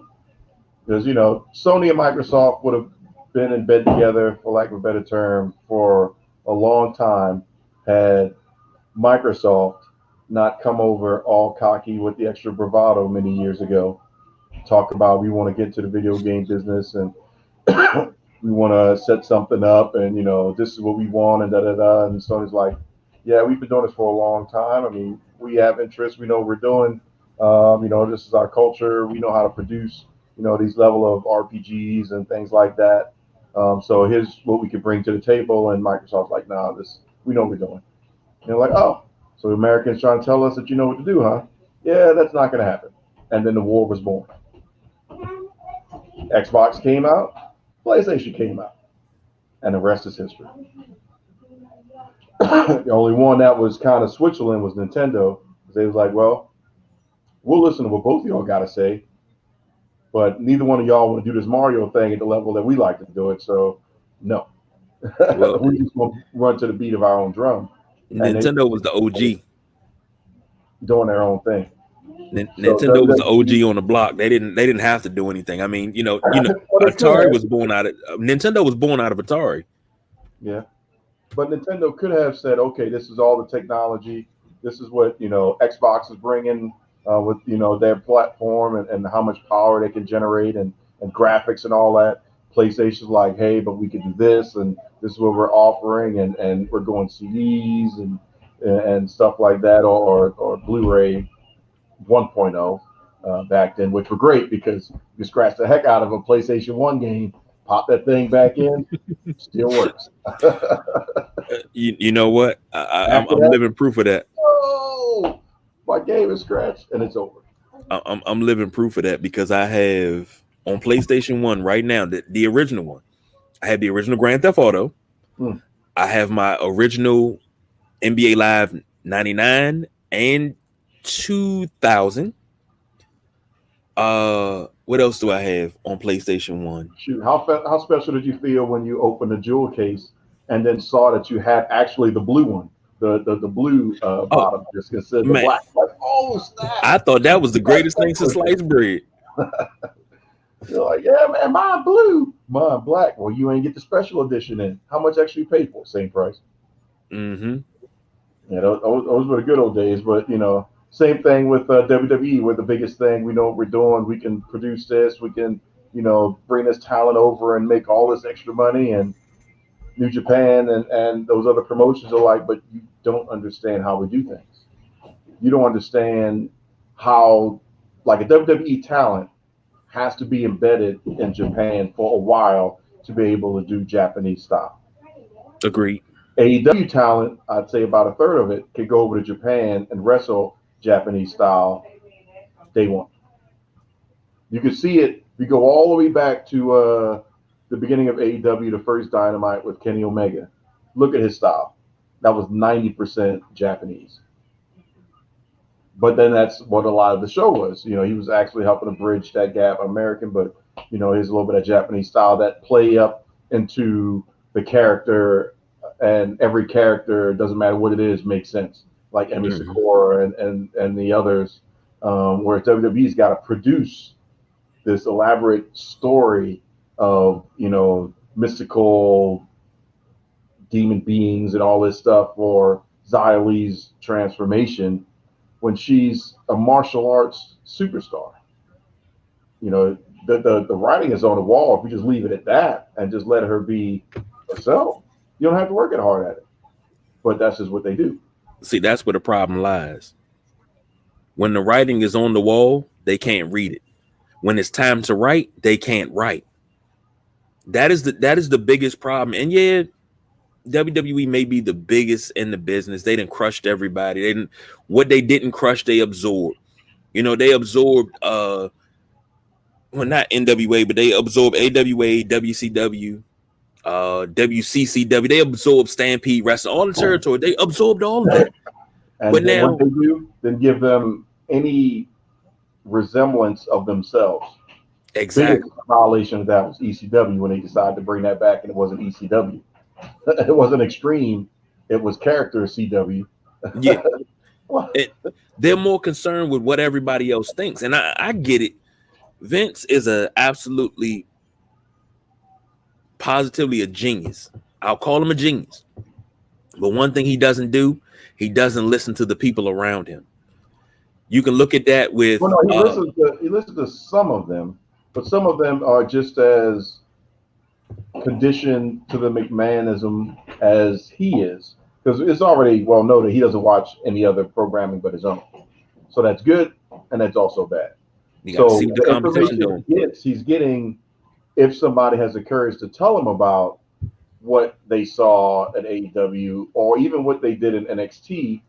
Because, Sony and Microsoft would have been in bed together, for lack of a better term, for a long time had Microsoft not come over all cocky with the extra bravado many years ago. Talk about we want to get to the video game business and we want to set something up and, this is what we want and da-da-da. And Sony's like, yeah, we've been doing this for a long time. I mean, we have interest. We know what we're doing. This is our culture. We know how to produce, these level of RPGs and things like that. So here's what we could bring to the table. And Microsoft's like, nah, we know what we're doing. And they're like, oh, so the Americans trying to tell us that you know what to do, huh? Yeah, that's not going to happen. And then the war was born. Xbox came out, PlayStation came out, and the rest is history. The only one that was kind of Switzerland was Nintendo. They was like, well, we'll listen to what both of y'all got to say, but neither one of y'all want to do this Mario thing at the level that we like to do it, so no. Well, we just want to run to the beat of our own drum. Nintendo was the OG. Doing their own thing. Nintendo was the OG on the block. They didn't have to do anything. I mean, Atari was born out of Nintendo was born out of Atari. Yeah. But Nintendo could have said, okay, this is all the technology. This is what, Xbox is bringing with, their platform and how much power they can generate and graphics and all that. PlayStation's like, hey, but we can do this and this is what we're offering and we're going CDs and stuff like that or Blu-ray 1.0 back then, which were great because you scratch the heck out of a PlayStation 1 game, pop that thing back in, still works. You know what? I'm living proof of that. Oh, my game is scratched and it's over. I'm living proof of that because I have on PlayStation 1 right now, the original one. I have the original Grand Theft Auto. I have my original NBA Live 99 and 2000. What else do I have on PlayStation 1? Shoot, how special did you feel when you opened the jewel case and then saw that you had actually the blue one, the blue bottom, just instead of the black? Like, oh, snap. I thought that was the greatest thing since sliced bread. You're like, yeah, man, mine blue, mine black. Well, you ain't get the special edition in. How much extra you pay for? Same price. Mm-hmm. Yeah, those were the good old days. But Same thing with WWE. We're the biggest thing. We know what we're doing. We can produce this. We can, bring this talent over and make all this extra money. And New Japan and those other promotions are like, but you don't understand how we do things. You don't understand how, like a WWE talent has to be embedded in Japan for a while to be able to do Japanese style. Agreed. AEW talent, I'd say about a third of it, could go over to Japan and wrestle Japanese style day one. You could see it. We go all the way back to the beginning of AEW, the first Dynamite with Kenny Omega. Look at his style. That was 90% Japanese. But then that's what a lot of the show was. He was actually helping to bridge that gap American, but here's a little bit of Japanese style that play up into the character, and every character, doesn't matter what it is, makes sense. Like Emi Sakura and the others, where WWE's got to produce this elaborate story of mystical demon beings and all this stuff for Xia Li's transformation when she's a martial arts superstar. The writing is on the wall. If we just leave it at that and just let her be herself, you don't have to work it hard at it. But that's just what they do. See, that's where the problem lies. When the writing is on the wall, they can't read it. When it's time to write, they can't write. That is the biggest problem. And yeah, WWE may be the biggest in the business. They didn't crush everybody. What they didn't crush, they absorbed. They absorbed well, not NWA, but they absorbed AWA, WCW, WCCW. They absorbed Stampede Wrestling, all the territory. They absorbed all of that. And but then now, what they do, then give them any resemblance of themselves. Exactly. Biggest violation of that was ECW when they decided to bring that back, and it wasn't ECW. It wasn't Extreme. It was character CW. Yeah. They're more concerned with what everybody else thinks. And I get it. Vince is absolutely positively a genius. I'll call him a genius. But one thing he doesn't do, he doesn't listen to the people around him. You can look at that with... Well, no, he listens to some of them, but some of them are just as conditioned to the McMahonism as he is. Because it's already well known that he doesn't watch any other programming but his own. So that's good, and that's also bad. So the information he's getting, if somebody has the courage to tell him about what they saw at AEW or even what they did in NXT,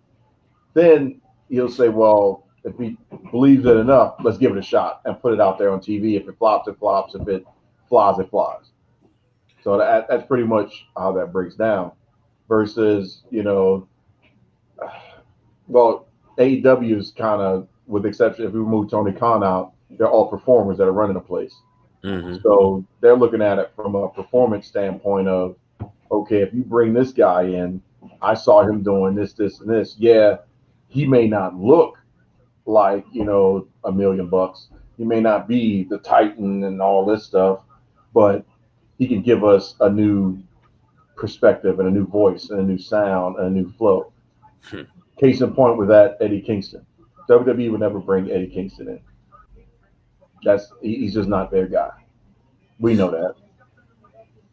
then he'll say, well, if he believes it enough, let's give it a shot and put it out there on TV. If it flops, it flops. If it flies, it flies. So that's pretty much how that breaks down. Versus, well, AEW is kind of, with the exception, if we remove Tony Khan out, they're all performers that are running the place. Mm-hmm. So they're looking at it from a performance standpoint of, okay, if you bring this guy in, I saw him doing this, this, and this. Yeah, he may not look like, $1 million. He may not be the Titan and all this stuff, but he can give us a new perspective and a new voice and a new sound and a new flow. Case in point with that, Eddie Kingston. WWE would never bring Eddie Kingston in. He's just not their guy. We know that.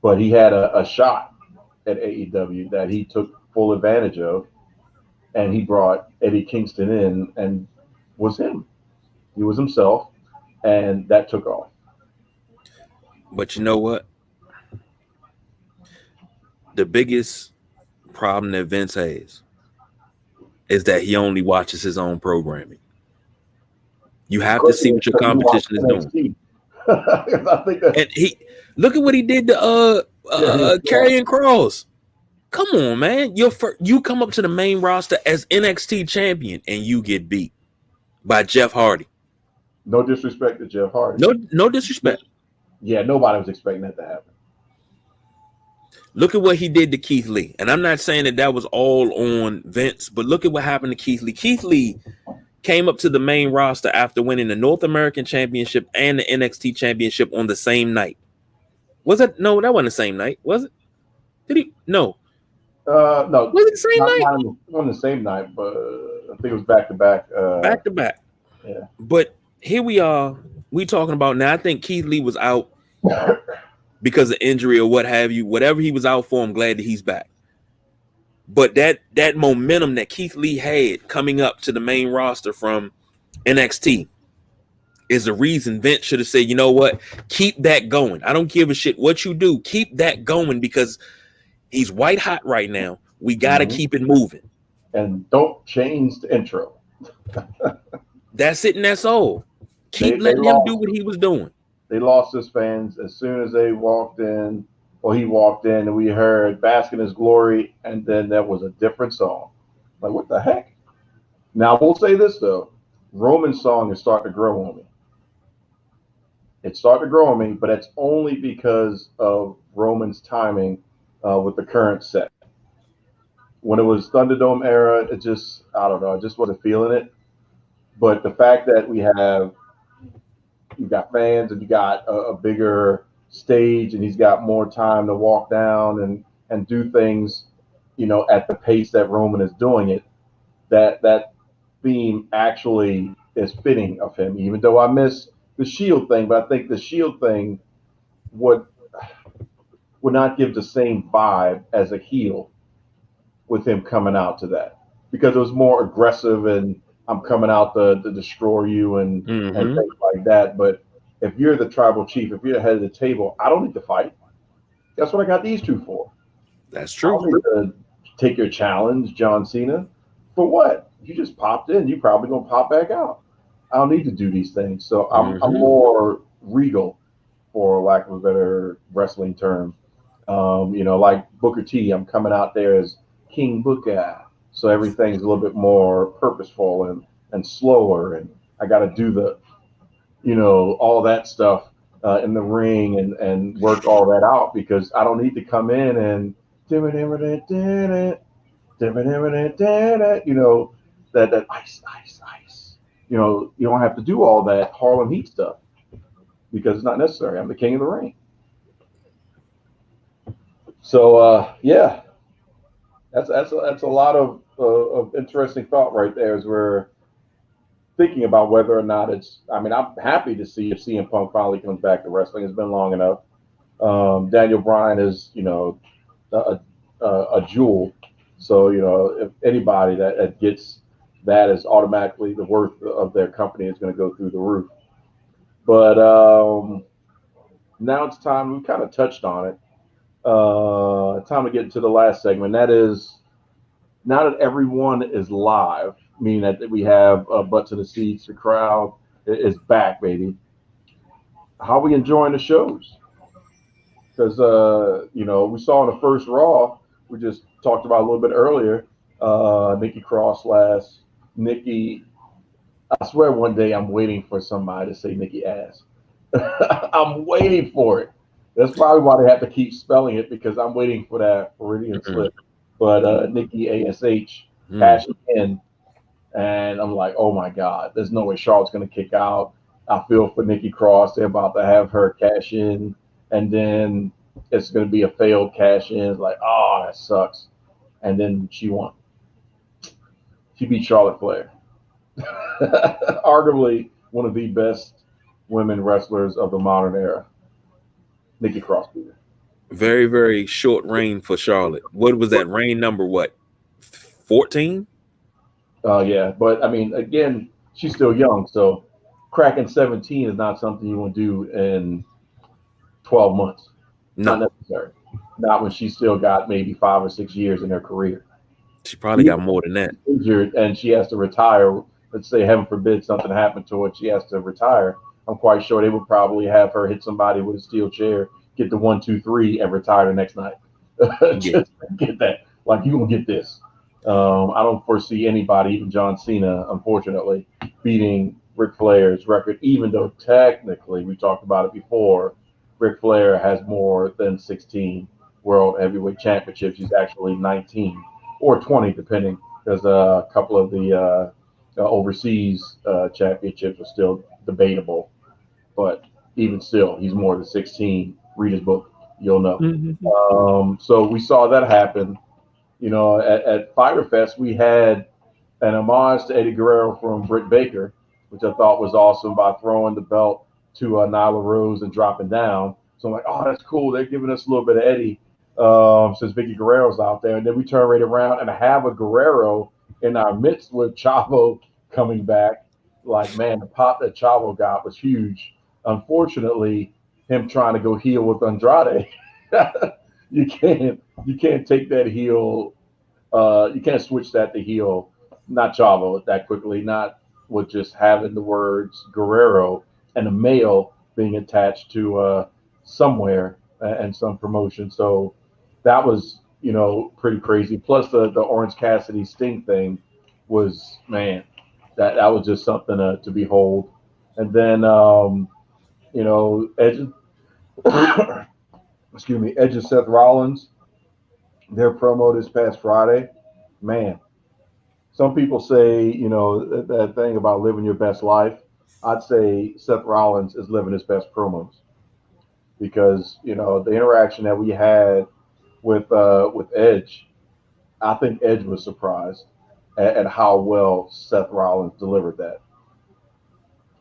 But he had a shot at AEW that he took full advantage of, and he brought Eddie Kingston in and was him. He was himself, and that took off. But you know what? The biggest problem that Vince has is that he only watches his own programming. You have to see what your competition is doing. I think that, and he look at what he did to Karrion Kross. Come on, man. You come up to the main roster as NXT champion and you get beat by Jeff Hardy. No disrespect to Jeff Hardy. No disrespect. Yeah, nobody was expecting that to happen. Look at what he did to Keith Lee. And I'm not saying that was all on Vince, but look at what happened to Keith Lee. Keith Lee came up to the main roster after winning the North American Championship and the NXT Championship on the same night. Was it? No, that wasn't the same night, was it? Did he? No. No, Was it the same not, night? not on the same night, but I think it was back to back. Back to back. Yeah. But here we are. We talking about now. I think Keith Lee was out because of injury or what have you. Whatever he was out for, I'm glad that he's back. But that momentum that Keith Lee had coming up to the main roster from NXT is the reason Vince should have said, you know what, keep that going. I don't give a shit what you do. Keep that going because he's white hot right now. We got to keep it moving. And don't change the intro. That's it and that's all. Keep They letting him lost. do what he was doing. They lost his fans as soon as they walked in. Well, he walked in, and we heard "Bask in His Glory," and then there was a different song. Like, what the heck? Now, we'll say this though: Roman's song is starting to grow on me. It's starting to grow on me, but it's only because of Roman's timing with the current set. When it was Thunderdome era, it just, I don't know, I just wasn't feeling it. But the fact that you got fans and you got a bigger stage and he's got more time to walk down and do things, at the pace that Roman is doing it, that theme actually is fitting of him, even though I miss the Shield thing, but I think the Shield thing would would not give the same vibe as a heel with him coming out to that because it was more aggressive and I'm coming out to destroy you and things like that. But if you're the tribal chief, if you're the head of the table, I don't need to fight. That's what I got these two for. That's I true. don't need to take your challenge, John Cena. For what? You just popped in. You probably gonna pop back out. I don't need to do these things. So I'm more regal, for lack of a better wrestling term. Like Booker T, I'm coming out there as King Booker. So everything's a little bit more purposeful and slower. And I got to do all that stuff in the ring and work all that out because I don't need to come in and, that ice, ice, ice. You don't have to do all that Harlem Heat stuff because it's not necessary. I'm the king of the ring. So yeah, that's a lot of interesting thought right there as we're thinking about whether or not it's. I mean, I'm happy to see if CM Punk finally comes back to wrestling. It's been long enough. Daniel Bryan is a jewel. So if anybody that gets that is automatically the worth of their company is going to go through the roof. But now it's time. We kind of touched on it. Time to get into the last segment. That is now that everyone is live, meaning that we have butts in the seats, the crowd is back, baby. How are we enjoying the shows? Because we saw in the first Raw, we just talked about a little bit earlier, Nikki Cross last. Nikki, I swear one day I'm waiting for somebody to say Nikki ass. I'm waiting for it. That's probably why they have to keep spelling it because I'm waiting for that Freudian slip. But Nikki ASH cashing in, and I'm like, oh my God, there's no way Charlotte's gonna kick out. I feel for Nikki Cross. They're about to have her cash in, and then it's gonna be a failed cash in. It's like, oh, that sucks. And then she won. She beat Charlotte Flair, arguably one of the best women wrestlers of the modern era. Nikki Cross beat her. Very, very short reign for Charlotte. What was that reign number? What, 14? Yeah, but I mean, again, she's still young, so cracking 17 is not something you want to do in 12 months. No, Not necessary. Not when she's still got maybe 5 or 6 years in her career. she probably got more than that. Injured and she has to retire. Let's say, heaven forbid, something happened to her, she has to retire. I'm quite sure they would probably have her hit somebody with a steel chair, get the 1, 2, 3, and retire the next night. Just get that. Like, you gonna get this. I don't foresee anybody, even John Cena, unfortunately, beating Ric Flair's record, even though technically, we talked about it before, Ric Flair has more than 16 World Heavyweight Championships. He's actually 19 or 20, depending, because a couple of the overseas championships are still debatable. But even still, he's more than 16. Read his book, you'll know. So we saw that happen. At Fyter Fest, we had an homage to Eddie Guerrero from Britt Baker, which I thought was awesome by throwing the belt to Nyla Rose and dropping down. So I'm like, oh, that's cool. They're giving us a little bit of Eddie since Vicky Guerrero's out there. And then we turn right around and have a Guerrero in our midst with Chavo coming back. Like, man, the pop that Chavo got was huge. Unfortunately, him trying to go heel with Andrade, you can't take that heel. You can't switch that to heel, not Chavo that quickly, not with just having the words Guerrero and a male being attached to somewhere and some promotion. So that was, pretty crazy. Plus the Orange Cassidy Sting thing was, man, that was just something to behold. And then, Edge, excuse me, Edge and Seth Rollins, their promo this past Friday, man. Some people say, that thing about living your best life. I'd say Seth Rollins is living his best promos because the interaction that we had with Edge, I think Edge was surprised at how well Seth Rollins delivered that.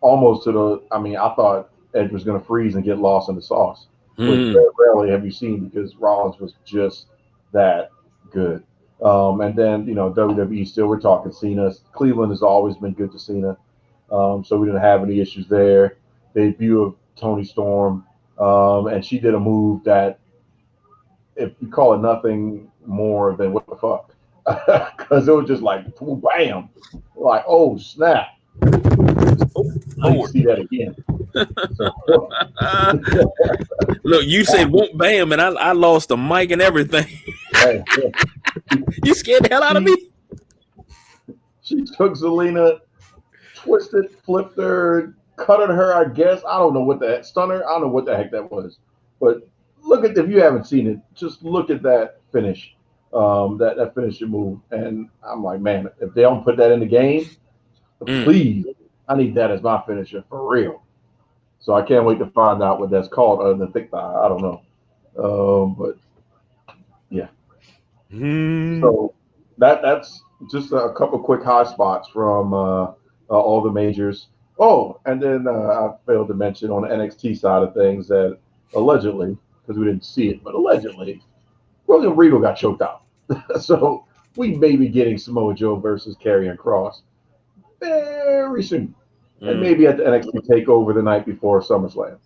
Almost to the, I mean, I thought Edge was going to freeze and get lost in the sauce, which very rarely have you seen because Rollins was just that good. And then, WWE still, we're talking Cena. Cleveland has always been good to Cena. So we didn't have any issues there. Debut of Tony Storm. And she did a move that, if you call it nothing more than what the fuck, because it was just like, bam, like, oh, snap. I need to see that again. Look, you said whoop bam, and I lost the mic and everything. You scared the hell out of me. She took Zelina, twisted, flipped her, cutted her, I guess. I don't know what the heck, stun her. I don't know what the heck that was. But look at, if you haven't seen it, just look at that finish, that finishing move. And I'm like, man, if they don't put that in the game, please, I need that as my finisher for real. So I can't wait to find out what that's called other than thick thigh. I don't know. But yeah. So that's just a couple quick high spots from all the majors. Oh, and then I failed to mention on the NXT side of things that allegedly, because we didn't see it, but allegedly, William Regal got choked out. So we may be getting Samoa Joe versus Karrion Kross very soon. And maybe at the NXT TakeOver the night before SummerSlam.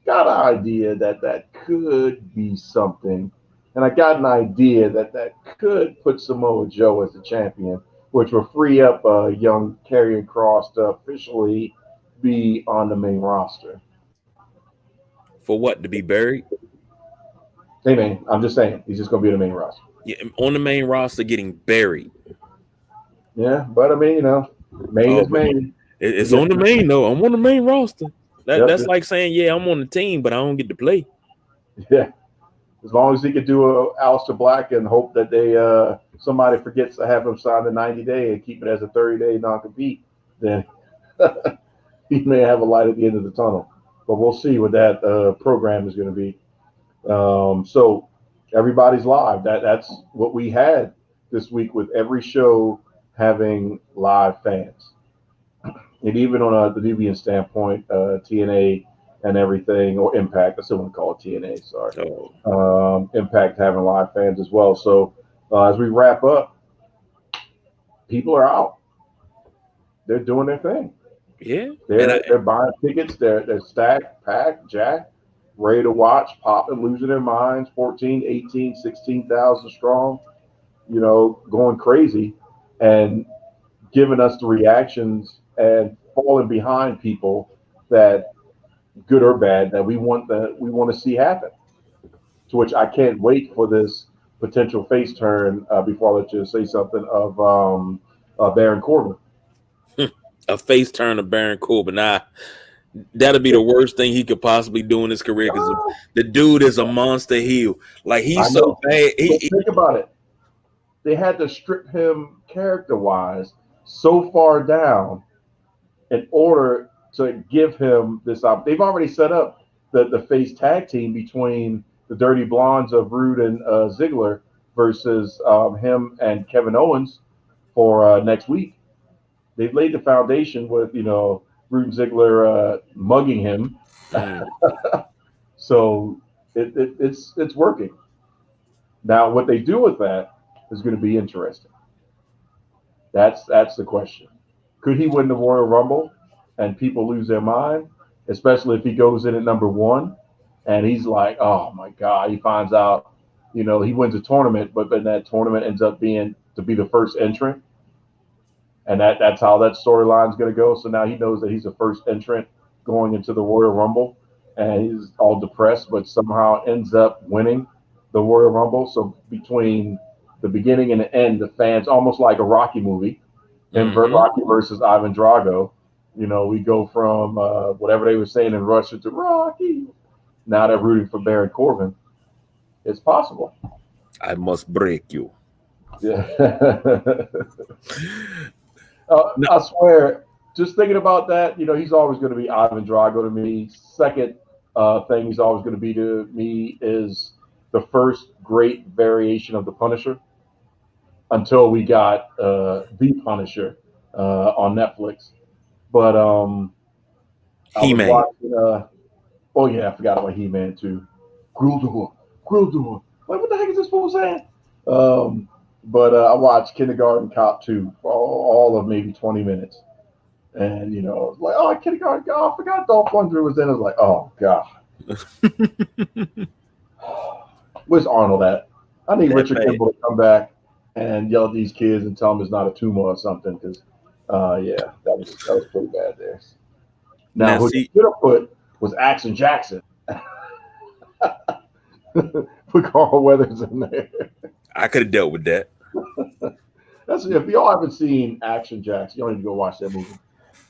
Got an idea that could be something. And I got an idea that could put Samoa Joe as the champion, which will free up young Karrion Kross to officially be on the main roster. For what? To be buried? Hey, man, I'm just saying. He's just going to be on the main roster. Yeah, on the main roster getting buried. Yeah, but I mean, main is main. It's on the main, though. I'm on the main roster. That's like saying, yeah, I'm on the team, but I don't get to play. Yeah. As long as he could do a Aleister Black and hope that they somebody forgets to have him sign the 90-day and keep it as a 30-day non-compete, then he may have a light at the end of the tunnel. But we'll see what that program is going to be. So everybody's live. That's what we had this week with every show having live fans. And even on the Nubian standpoint, TNA and everything, or Impact, I still want to call it TNA, sorry. Impact having live fans as well. So as we wrap up, people are out. They're doing their thing. Yeah. They're buying tickets. They're stacked, packed, jacked, ready to watch, popping, losing their minds, 14, 18, 16,000 strong, going crazy and giving us the reactions and falling behind people that, good or bad, that we want to see happen. To which I can't wait for this potential face turn before I let you say something of Baron Corbin. A face turn of Baron Corbin. That'll be the worst thing he could possibly do in his career because the dude is a monster heel. Like, he's so bad. Think about it. They had to strip him character-wise so far down in order to give him this opportunity. They've already set up the face tag team between the Dirty Blondes of Rude and Ziggler versus him and Kevin Owens for next week. They've laid the foundation with Ruben Ziggler mugging him, Mm. so it's working. Now, what they do with that is going to be interesting. That's the question. Could he win the Royal Rumble and people lose their mind, especially if he goes in at number one and he's like, oh my God, he finds out, he wins a tournament, but then that tournament ends up being to be the first entrant, and that's how that storyline is going to go. So now he knows that he's the first entrant going into the Royal Rumble, and he's all depressed, but somehow ends up winning the Royal Rumble. So between the beginning and the end, the fans almost like a Rocky movie, and Hmm. Rocky versus Ivan Drago. We go from whatever they were saying in Russia to Rocky. Now they're rooting for Baron Corbin. It's possible. I must break you. Yeah. No. I swear, just thinking about that, he's always going to be Ivan Drago to me. Second thing he's always going to be to me is the first great variation of the Punisher until we got the Punisher on Netflix. But I was He-Man. watching. Oh yeah, I forgot about He-Man too. Grildor, Grildor. Like what the heck is this fool saying? But I watched Kindergarten Cop 2 for all of maybe 20 minutes. And, like, oh, Kindergarten Cop, I forgot Dolph Lundgren was in. I was like, oh, God. Where's Arnold at? I need That Richard bad. Kimball to come back and yell at these kids and tell them it's not a tumor or something. Because, yeah, that was pretty bad there. Now, Now who they see, should have put was Action Jackson. Put Carl Weathers in there. I could have dealt with that. That's if y'all haven't seen Action Jackson, you don't need to go watch that movie.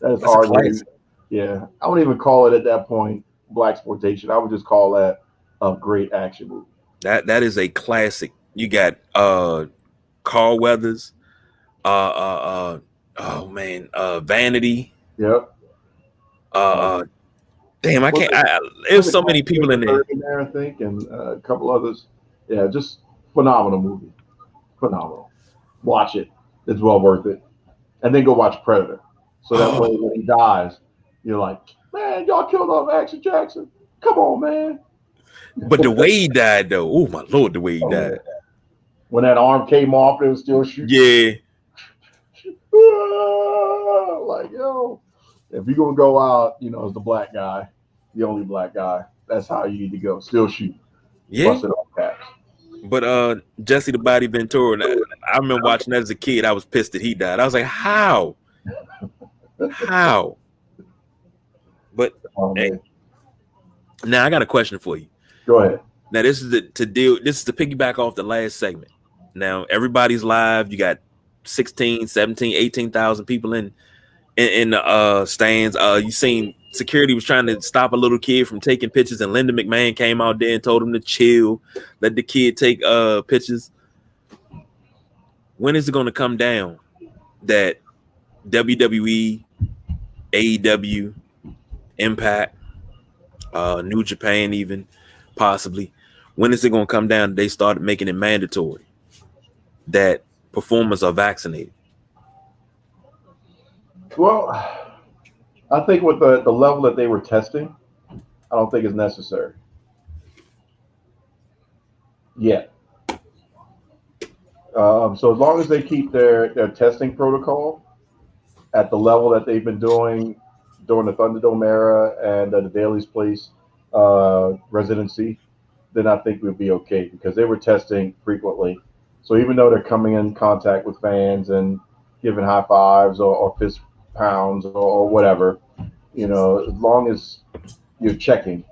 That is That's a hardly, classic. yeah. I wouldn't even call it at that point black exploitation. I would just call that a great action movie. That is a classic. You got Carl Weathers, oh man, Vanity, Yep. uh, Uh, uh damn, I was can't. it There's was it so many people in there. Kirk in there, I think, and a couple others. Yeah, just phenomenal movie. Phenomenal. Watch it. It's well worth it. And then go watch Predator. So that way, when he dies, you're like, man, y'all killed off Action Jackson. Come on, man. But the way he died, though, oh my lord, the way he Oh yeah. died. When that arm came off, it was still shooting. Yeah, Like, yo, if you're gonna go out, as the black guy, the only black guy, that's how you need to go. Still shoot, yeah. bust it off caps. But Jesse the Body Ventura, I remember watching that as a kid. I was pissed that he died. I was like, how? How? But Oh hey, man, now I got a question for you. go ahead. Now this is this is to piggyback off the last segment. Now everybody's live. You got 16, 17, 18,000 people in the stands. You seen security was trying to stop a little kid from taking pictures, and Linda McMahon came out there and told him to chill, let the kid take pictures. When is it going to come down that WWE, AEW, Impact, New Japan, even possibly, when is it going to come down? They started making it mandatory that performers are vaccinated. Well, I think with the level that they were testing, I don't think it's necessary yet. So as long as they keep their testing protocol at the level that they've been doing during the Thunderdome era and the Daily's Place residency, then I think we'll be okay because they were testing frequently. So even though they're coming in contact with fans and giving high fives or fist pounds or whatever, as long as you're checking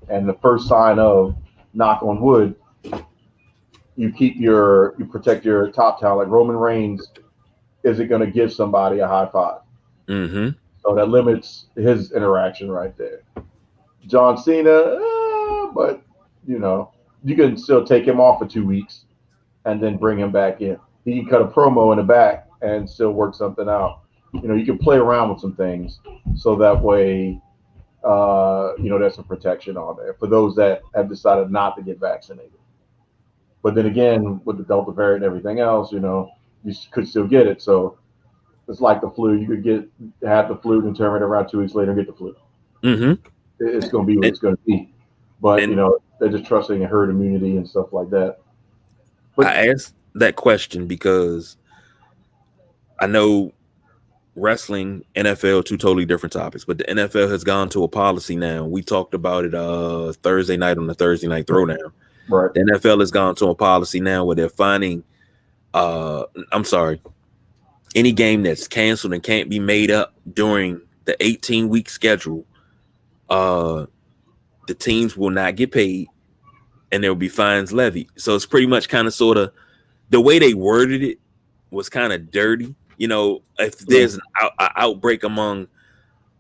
and the first sign of knock on wood, you protect your top talent. Like Roman Reigns isn't going to give somebody a high five. Mm-hmm. So that limits his interaction right there. John Cena, but you can still take him off for 2 weeks and then bring him back in. He can cut a promo in the back and still work something out. You can play around with some things so that way, there's some protection on there for those that have decided not to get vaccinated. But then again, with the Delta variant and everything else, you could still get it. So it's like the flu. You could have the flu and turn it around 2 weeks later and get the flu. Mm-hmm. It's going to be what And, it's going to be. But and they're just trusting in herd immunity and stuff like that. But I asked that question because I know wrestling, NFL, two totally different topics, but the NFL has gone to a policy now. We talked about it Thursday night on the Thursday Night Throwdown. right, The NFL has gone to a policy now where they're finding any game that's canceled and can't be made up during the 18-week schedule, the teams will not get paid and there will be fines levied. So it's pretty much kind of sort of the way they worded it was kind of dirty. If there's an outbreak among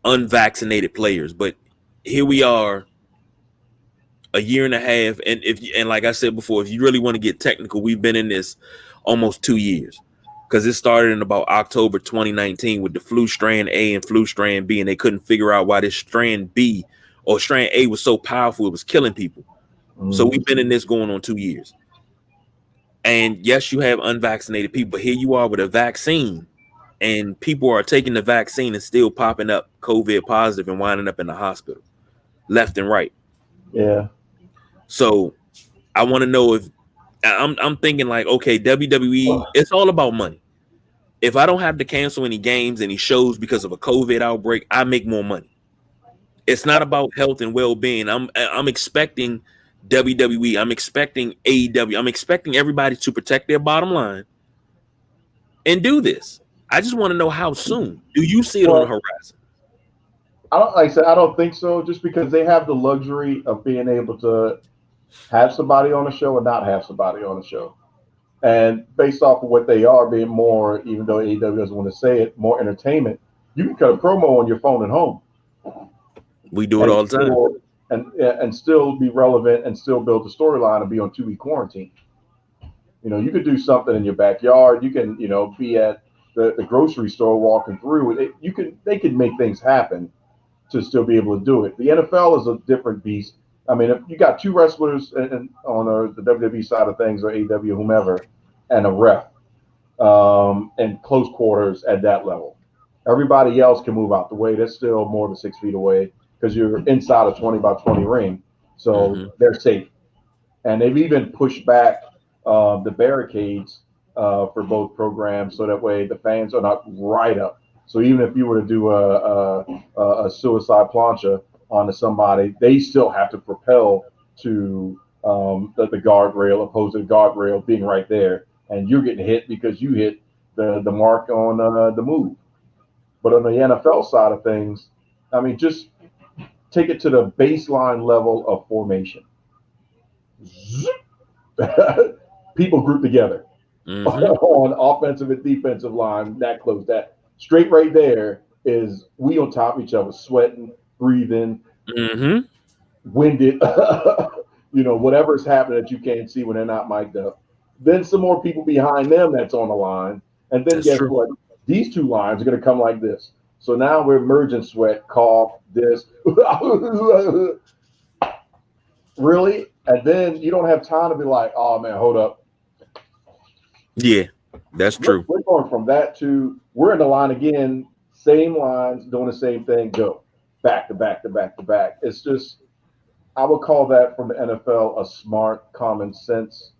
unvaccinated players, but here we are a year and a half, and like I said before, if you really want to get technical, we've been in this almost 2 years, because it started in about October 2019 with the flu strand A and flu strand B, and they couldn't figure out why this strand B or strand A was so powerful it was killing people. So we've been in this going on 2 years, and yes, you have unvaccinated people, but here you are with a vaccine, and people are taking the vaccine and still popping up COVID positive and winding up in the hospital left and right. Yeah. So I want to know if I'm thinking like, okay, WWE, it's all about money. If I don't have to cancel any games, any shows because of a COVID outbreak, I make more money. It's not about health and well-being. I'm expecting WWE, I'm expecting AEW, I'm expecting everybody to protect their bottom line and do this. I just want to know how soon. Do you see it on the horizon? Like I said, I don't think so. Just because they have the luxury of being able to have somebody on the show and not have somebody on the show, and based off of what they are being more, even though AEW doesn't want to say it, more entertainment. You can cut a promo on your phone at home. We do it all the time, and still be relevant and still build the storyline and be on 2-week quarantine. You could do something in your backyard. You can, be at the grocery store walking through. They could make things happen to still be able to do it. The NFL is a different beast. I mean, if you got two wrestlers on the WWE side of things or AEW, whomever, and a ref in close quarters at that level, everybody else can move out the way. They're still more than 6 feet away because you're inside a 20 by 20 ring, so they're safe. And they've even pushed back the barricades for both programs, so that way the fans are not right up. So even if you were to do a suicide plancha onto somebody, they still have to propel to the guardrail, opposed to the guardrail being right there, and you're getting hit because you hit the mark on the move. But on the NFL side of things, I mean, just take it to the baseline level of formation. People group together on offensive and defensive line that close. That straight right there is we on top of each other, sweating, breathing, winded, whatever's happening that you can't see when they're not mic'd up. Then some more people behind them that's on the line. And then guess what? These two lines are going to come like this. So now we're merging sweat, cough, this. Really? And then you don't have time to be like, oh, man, hold up. Yeah, that's true. We're going from that to we're in the line again, same lines, doing the same thing, go. Back to back to back to back. It's just, I would call that from the NFL a smart, common sense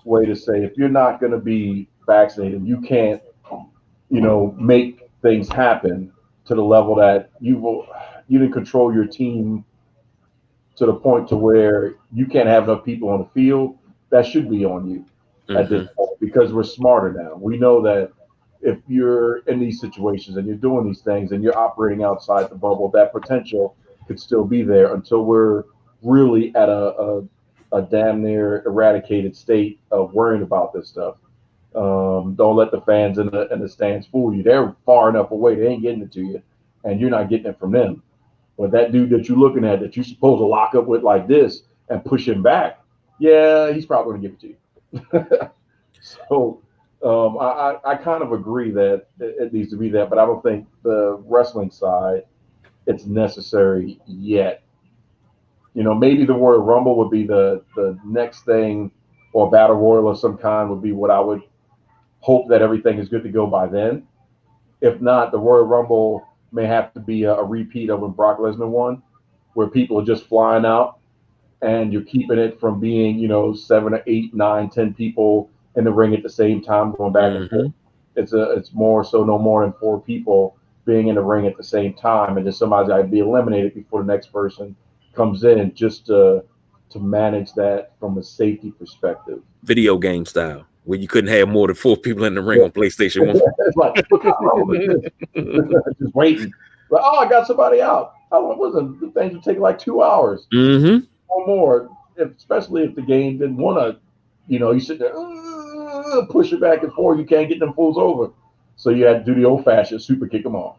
way to say if you're not going to be vaccinated, you can't, make things happen to the level that you didn't control your team to the point to where you can't have enough people on the field. That should be on you at this point, because we're smarter now. We know that if you're in these situations and you're doing these things and you're operating outside the bubble, that potential could still be there until we're really at a damn near eradicated state of worrying about this stuff. Don't let the fans in the stands fool you. They're far enough away; they ain't getting it to you, and you're not getting it from them. But that dude that you're looking at, that you're supposed to lock up with like this and push him back, yeah, he's probably going to give it to you. So I kind of agree that it needs to be that, but I don't think the wrestling side it's necessary yet. Maybe the Royal Rumble would be the next thing or a battle royal of some kind would be what I would hope that everything is good to go by then. If not, the Royal Rumble may have to be a repeat of when Brock Lesnar won, where people are just flying out and you're keeping it from being, 7 or 8, 9, 10 people in the ring at the same time going back and forth. Mm-hmm. It's more so no more than 4 people being in the ring at the same time, and then somebody's got to be eliminated before the next person comes in, just to manage that from a safety perspective. Video game style, where you couldn't have more than 4 people in the ring Yeah. on PlayStation 1. It's like, look how long is this? Just waiting. Like, oh, I got somebody out. How long was it? The things would take like 2 hours Mm-hmm. or more, especially if the game didn't want to, you sit there, push it back and forth. You can't get them fools over. So you had to do the old fashioned super kick them off.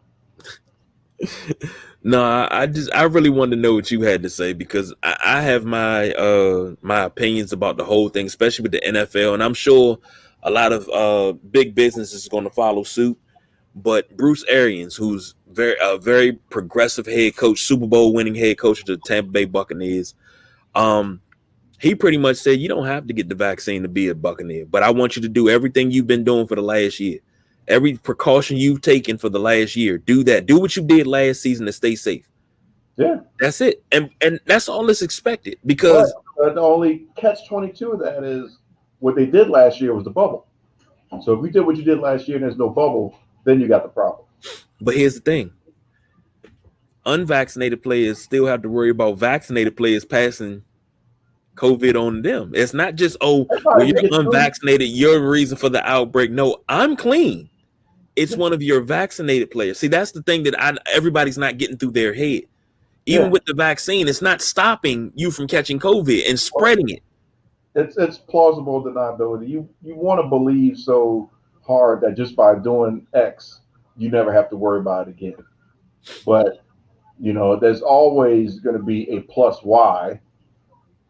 No, I really wanted to know what you had to say, because I have my opinions about the whole thing, especially with the NFL, and I'm sure a lot of big businesses is going to follow suit. But Bruce Arians, who's very progressive head coach, Super Bowl winning head coach of the Tampa Bay Buccaneers, he pretty much said you don't have to get the vaccine to be a Buccaneer, but I want you to do everything you've been doing for the last year. Every precaution you've taken for the last year, do that. Do what you did last season to stay safe. Yeah. That's it. And that's all that's expected, because But the only catch-22 of that is what they did last year was the bubble. So if we did what you did last year and there's no bubble, then you got the problem. but here's the thing. Unvaccinated players still have to worry about vaccinated players passing COVID on them. It's not just, well, you're unvaccinated, you're the reason for the outbreak. No, I'm clean. It's one of your vaccinated players. See, that's the thing that everybody's not getting through their head. Even with the vaccine, it's not stopping you from catching COVID and spreading it. It's plausible deniability. You want to believe so hard that just by doing X, you never have to worry about it again. But there's always going to be a plus Y.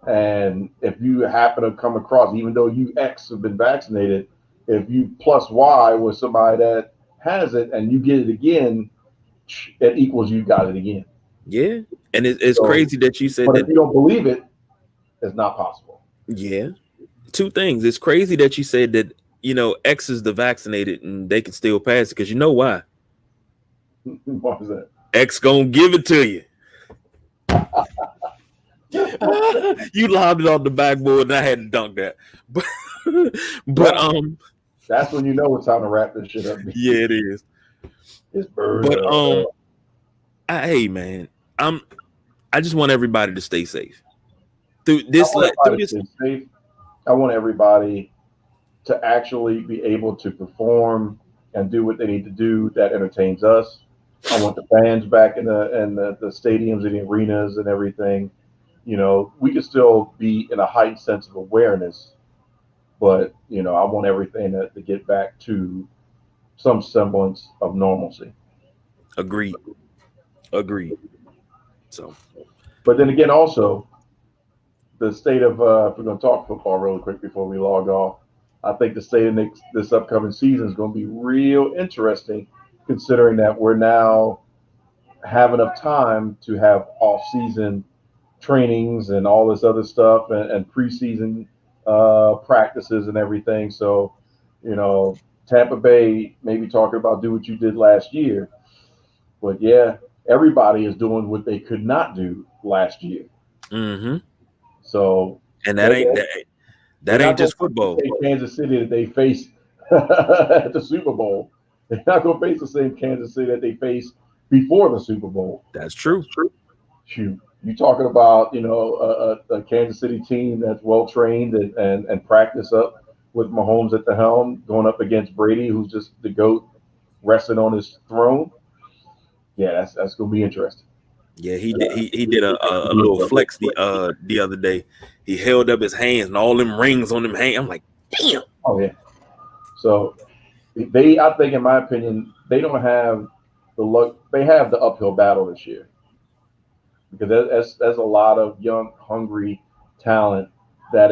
And if you happen to come across, even though you X have been vaccinated, if you plus Y with somebody that has it and you get it again, it equals you got it again. Yeah. And it's crazy that you said but that. If you don't believe it, it's not possible. Yeah. 2 things. It's crazy that you said that, X is the vaccinated and they can still pass it, because you know why? What is that? X gonna give it to you. You lobbed it on the backboard and I had to dunk that. But that's when you know it's time to wrap this shit up. Yeah, it is. It's bird. But hey man, I just want everybody to stay safe through this. Safe. I want everybody to actually be able to perform and do what they need to do that entertains us. I want the fans back in the stadiums and the arenas and everything. We can still be in a heightened sense of awareness, but I want everything to get back to some semblance of normalcy. Agreed. So, but then again, also the state of if we're going to talk football really quick before we log off, I think the state of this upcoming season is going to be real interesting, considering that we're now have enough time to have off-season trainings and all this other stuff and preseason practices and everything. So, Tampa Bay may be talking about do what you did last year, but yeah, everybody is doing what they could not do last year. Mm-hmm. So, and that ain't just football. Kansas City that they faced at the Super Bowl, they're not going to face the same Kansas City that they faced before the Super Bowl. That's true. Shoot, you talking about a Kansas City team that's well trained and practice up with Mahomes at the helm, going up against Brady, who's just the GOAT, resting on his throne. Yeah, that's going to be interesting. Yeah, he did a little flex the other day. He held up his hands and all them rings on them hands. I'm like, damn. Oh yeah. So I think, in my opinion, they don't have the luck. They have the uphill battle this year because there's a lot of young, hungry talent that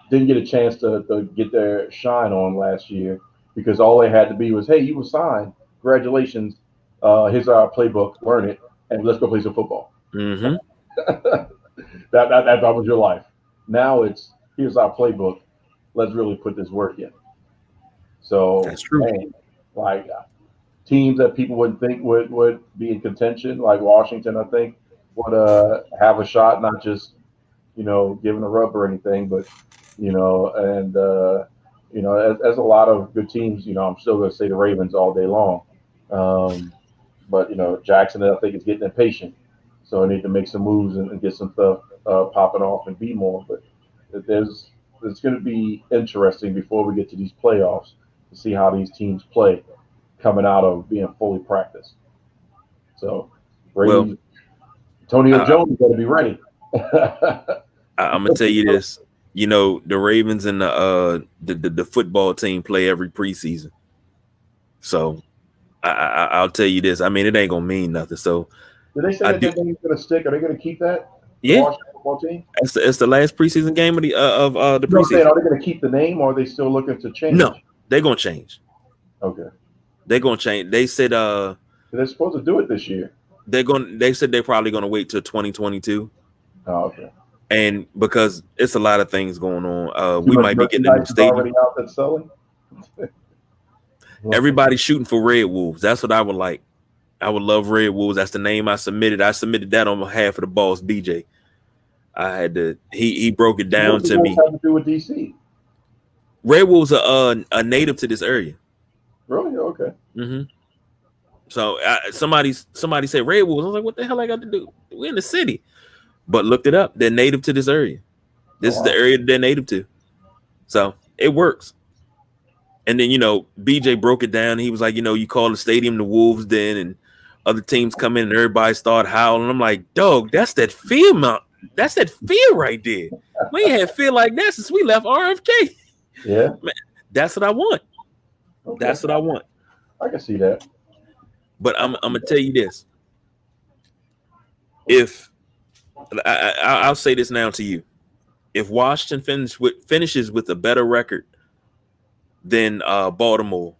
didn't get a chance to get their shine on last year because all they had to be was, hey, you were signed. Congratulations. Here's our playbook. Learn it. And let's go play some football. Mm-hmm. that was your life. Now it's here's our playbook. let's really put this work in. So, That's true. man, like teams that people wouldn't think would be in contention, like Washington, I think would have a shot, not just giving a rub or anything, but and as a lot of good teams, I'm still going to say the Ravens all day long. Um, but Jackson, I think, is getting impatient, so I need to make some moves and get some stuff popping off and be more. But there's it's going to be interesting before we get to these playoffs to see how these teams play coming out of being fully practiced. So Well, Brady, Antonio I, Jones got to be ready. I'm gonna tell you this. The Ravens and the football team play every preseason. So I'll tell you this. I mean, it ain't gonna mean nothing. So Did they say I that do. that game's going to stick? Are they going to keep that? The Yeah, Washington football team? it's the last preseason game of the No, I'm saying, preseason. are they going to keep the name or are they still looking to No, change? they're gonna change. Okay. They're gonna change. They said They're supposed to do it this year. they said they're probably gonna wait till 2022. Oh, okay. And because it's a lot of things going on, Too we much might be getting a new merchandise is stadium. already out that's selling. Everybody's shooting for Red Wolves. That's what I would like. I would love Red Wolves. That's the name I submitted. I submitted that on behalf of the boss, BJ. I had to. He broke it down What does to the me. have to do with DC? Red Wolves are a native to this area. Really? Okay. Mm-hmm. So somebody said Red Wolves. I was like, what the hell I got to do? We're in the city. But looked it up. They're native to this area. Oh, This is the wow. area that they're native to. So it works. And then, BJ broke it down. He was like, you call the stadium the Wolves Den, and other teams come in and everybody start howling. I'm like, dog, that's that fear mount. That's that fear right there. We ain't had fear like that since we left RFK. Yeah. Man, that's what I want. Okay. That's what I want. I can see that. But I'm gonna tell you this. If I'll say this now to you, if Washington finishes with a better record than Baltimore,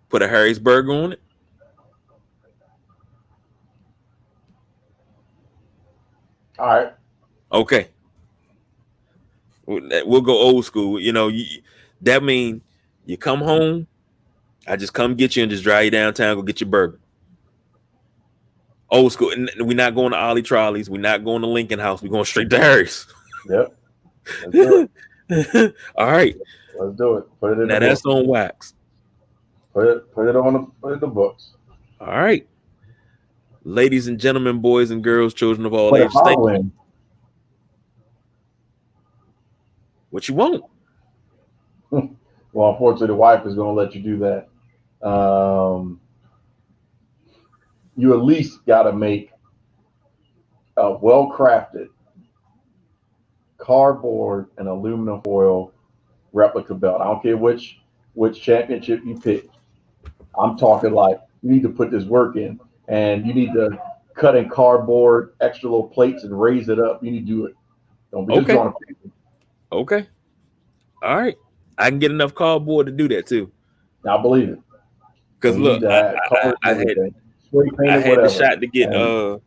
put a Harrisburg on it. All right. Okay, we'll go old school. That mean you come home, I just come get you and just drive you downtown, go get your burger. Old school. And we're not going to Ollie Trolleys. We're not going to Lincoln House. We're going straight to Harry's. Yep. Let's do it. All right. Let's do it. Put it in Now the that's books. on wax. Put it in the books. All right. Ladies and gentlemen, boys and girls, children of all But if ages, I thank you. win, What you want? well, unfortunately, the wife is going to let you do that. You at least got to make a well-crafted cardboard and aluminum foil replica belt. I don't care which championship you pick. I'm talking like you need to put this work in, and you need to cut in cardboard, extra little plates, and raise it up. You need to do it. Don't be just Okay. drawing a picture. Okay. All right. I can get enough cardboard to do that too. Now, I believe it. Because You look, need to have colors I and had everything. Spray paint I or had whatever. the shot to get And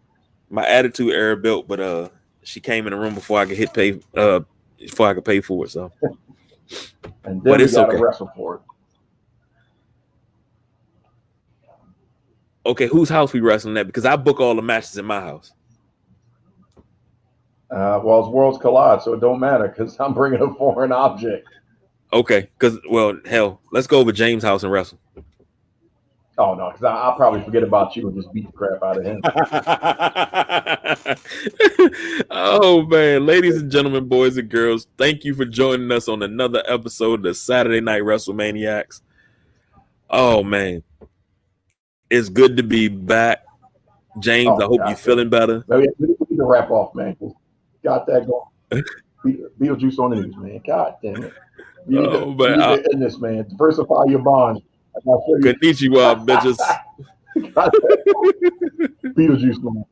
my attitude era belt, but she came in the room before I could before I could pay for it. So then but we it's got to okay. wrestle for it. Okay, whose house we wrestling at? Because I book all the matches in my house. Well, it's Worlds Collide, so it don't matter because I'm bringing a foreign object. Okay, because hell, let's go over James' house and wrestle. Oh, no, because I'll probably forget about you and just beat the crap out of him. Oh man, ladies and gentlemen, boys and girls, thank you for joining us on another episode of the Saturday Night Wrestlemaniacs. Oh man, it's good to be back. James, I hope you're feeling better. We need to wrap off, man. Got that going. Beetlejuice on the news, man. God damn it. You need to end this, man. Diversify your bonds. Konnichiwa, bitches. Beetlejuice, man.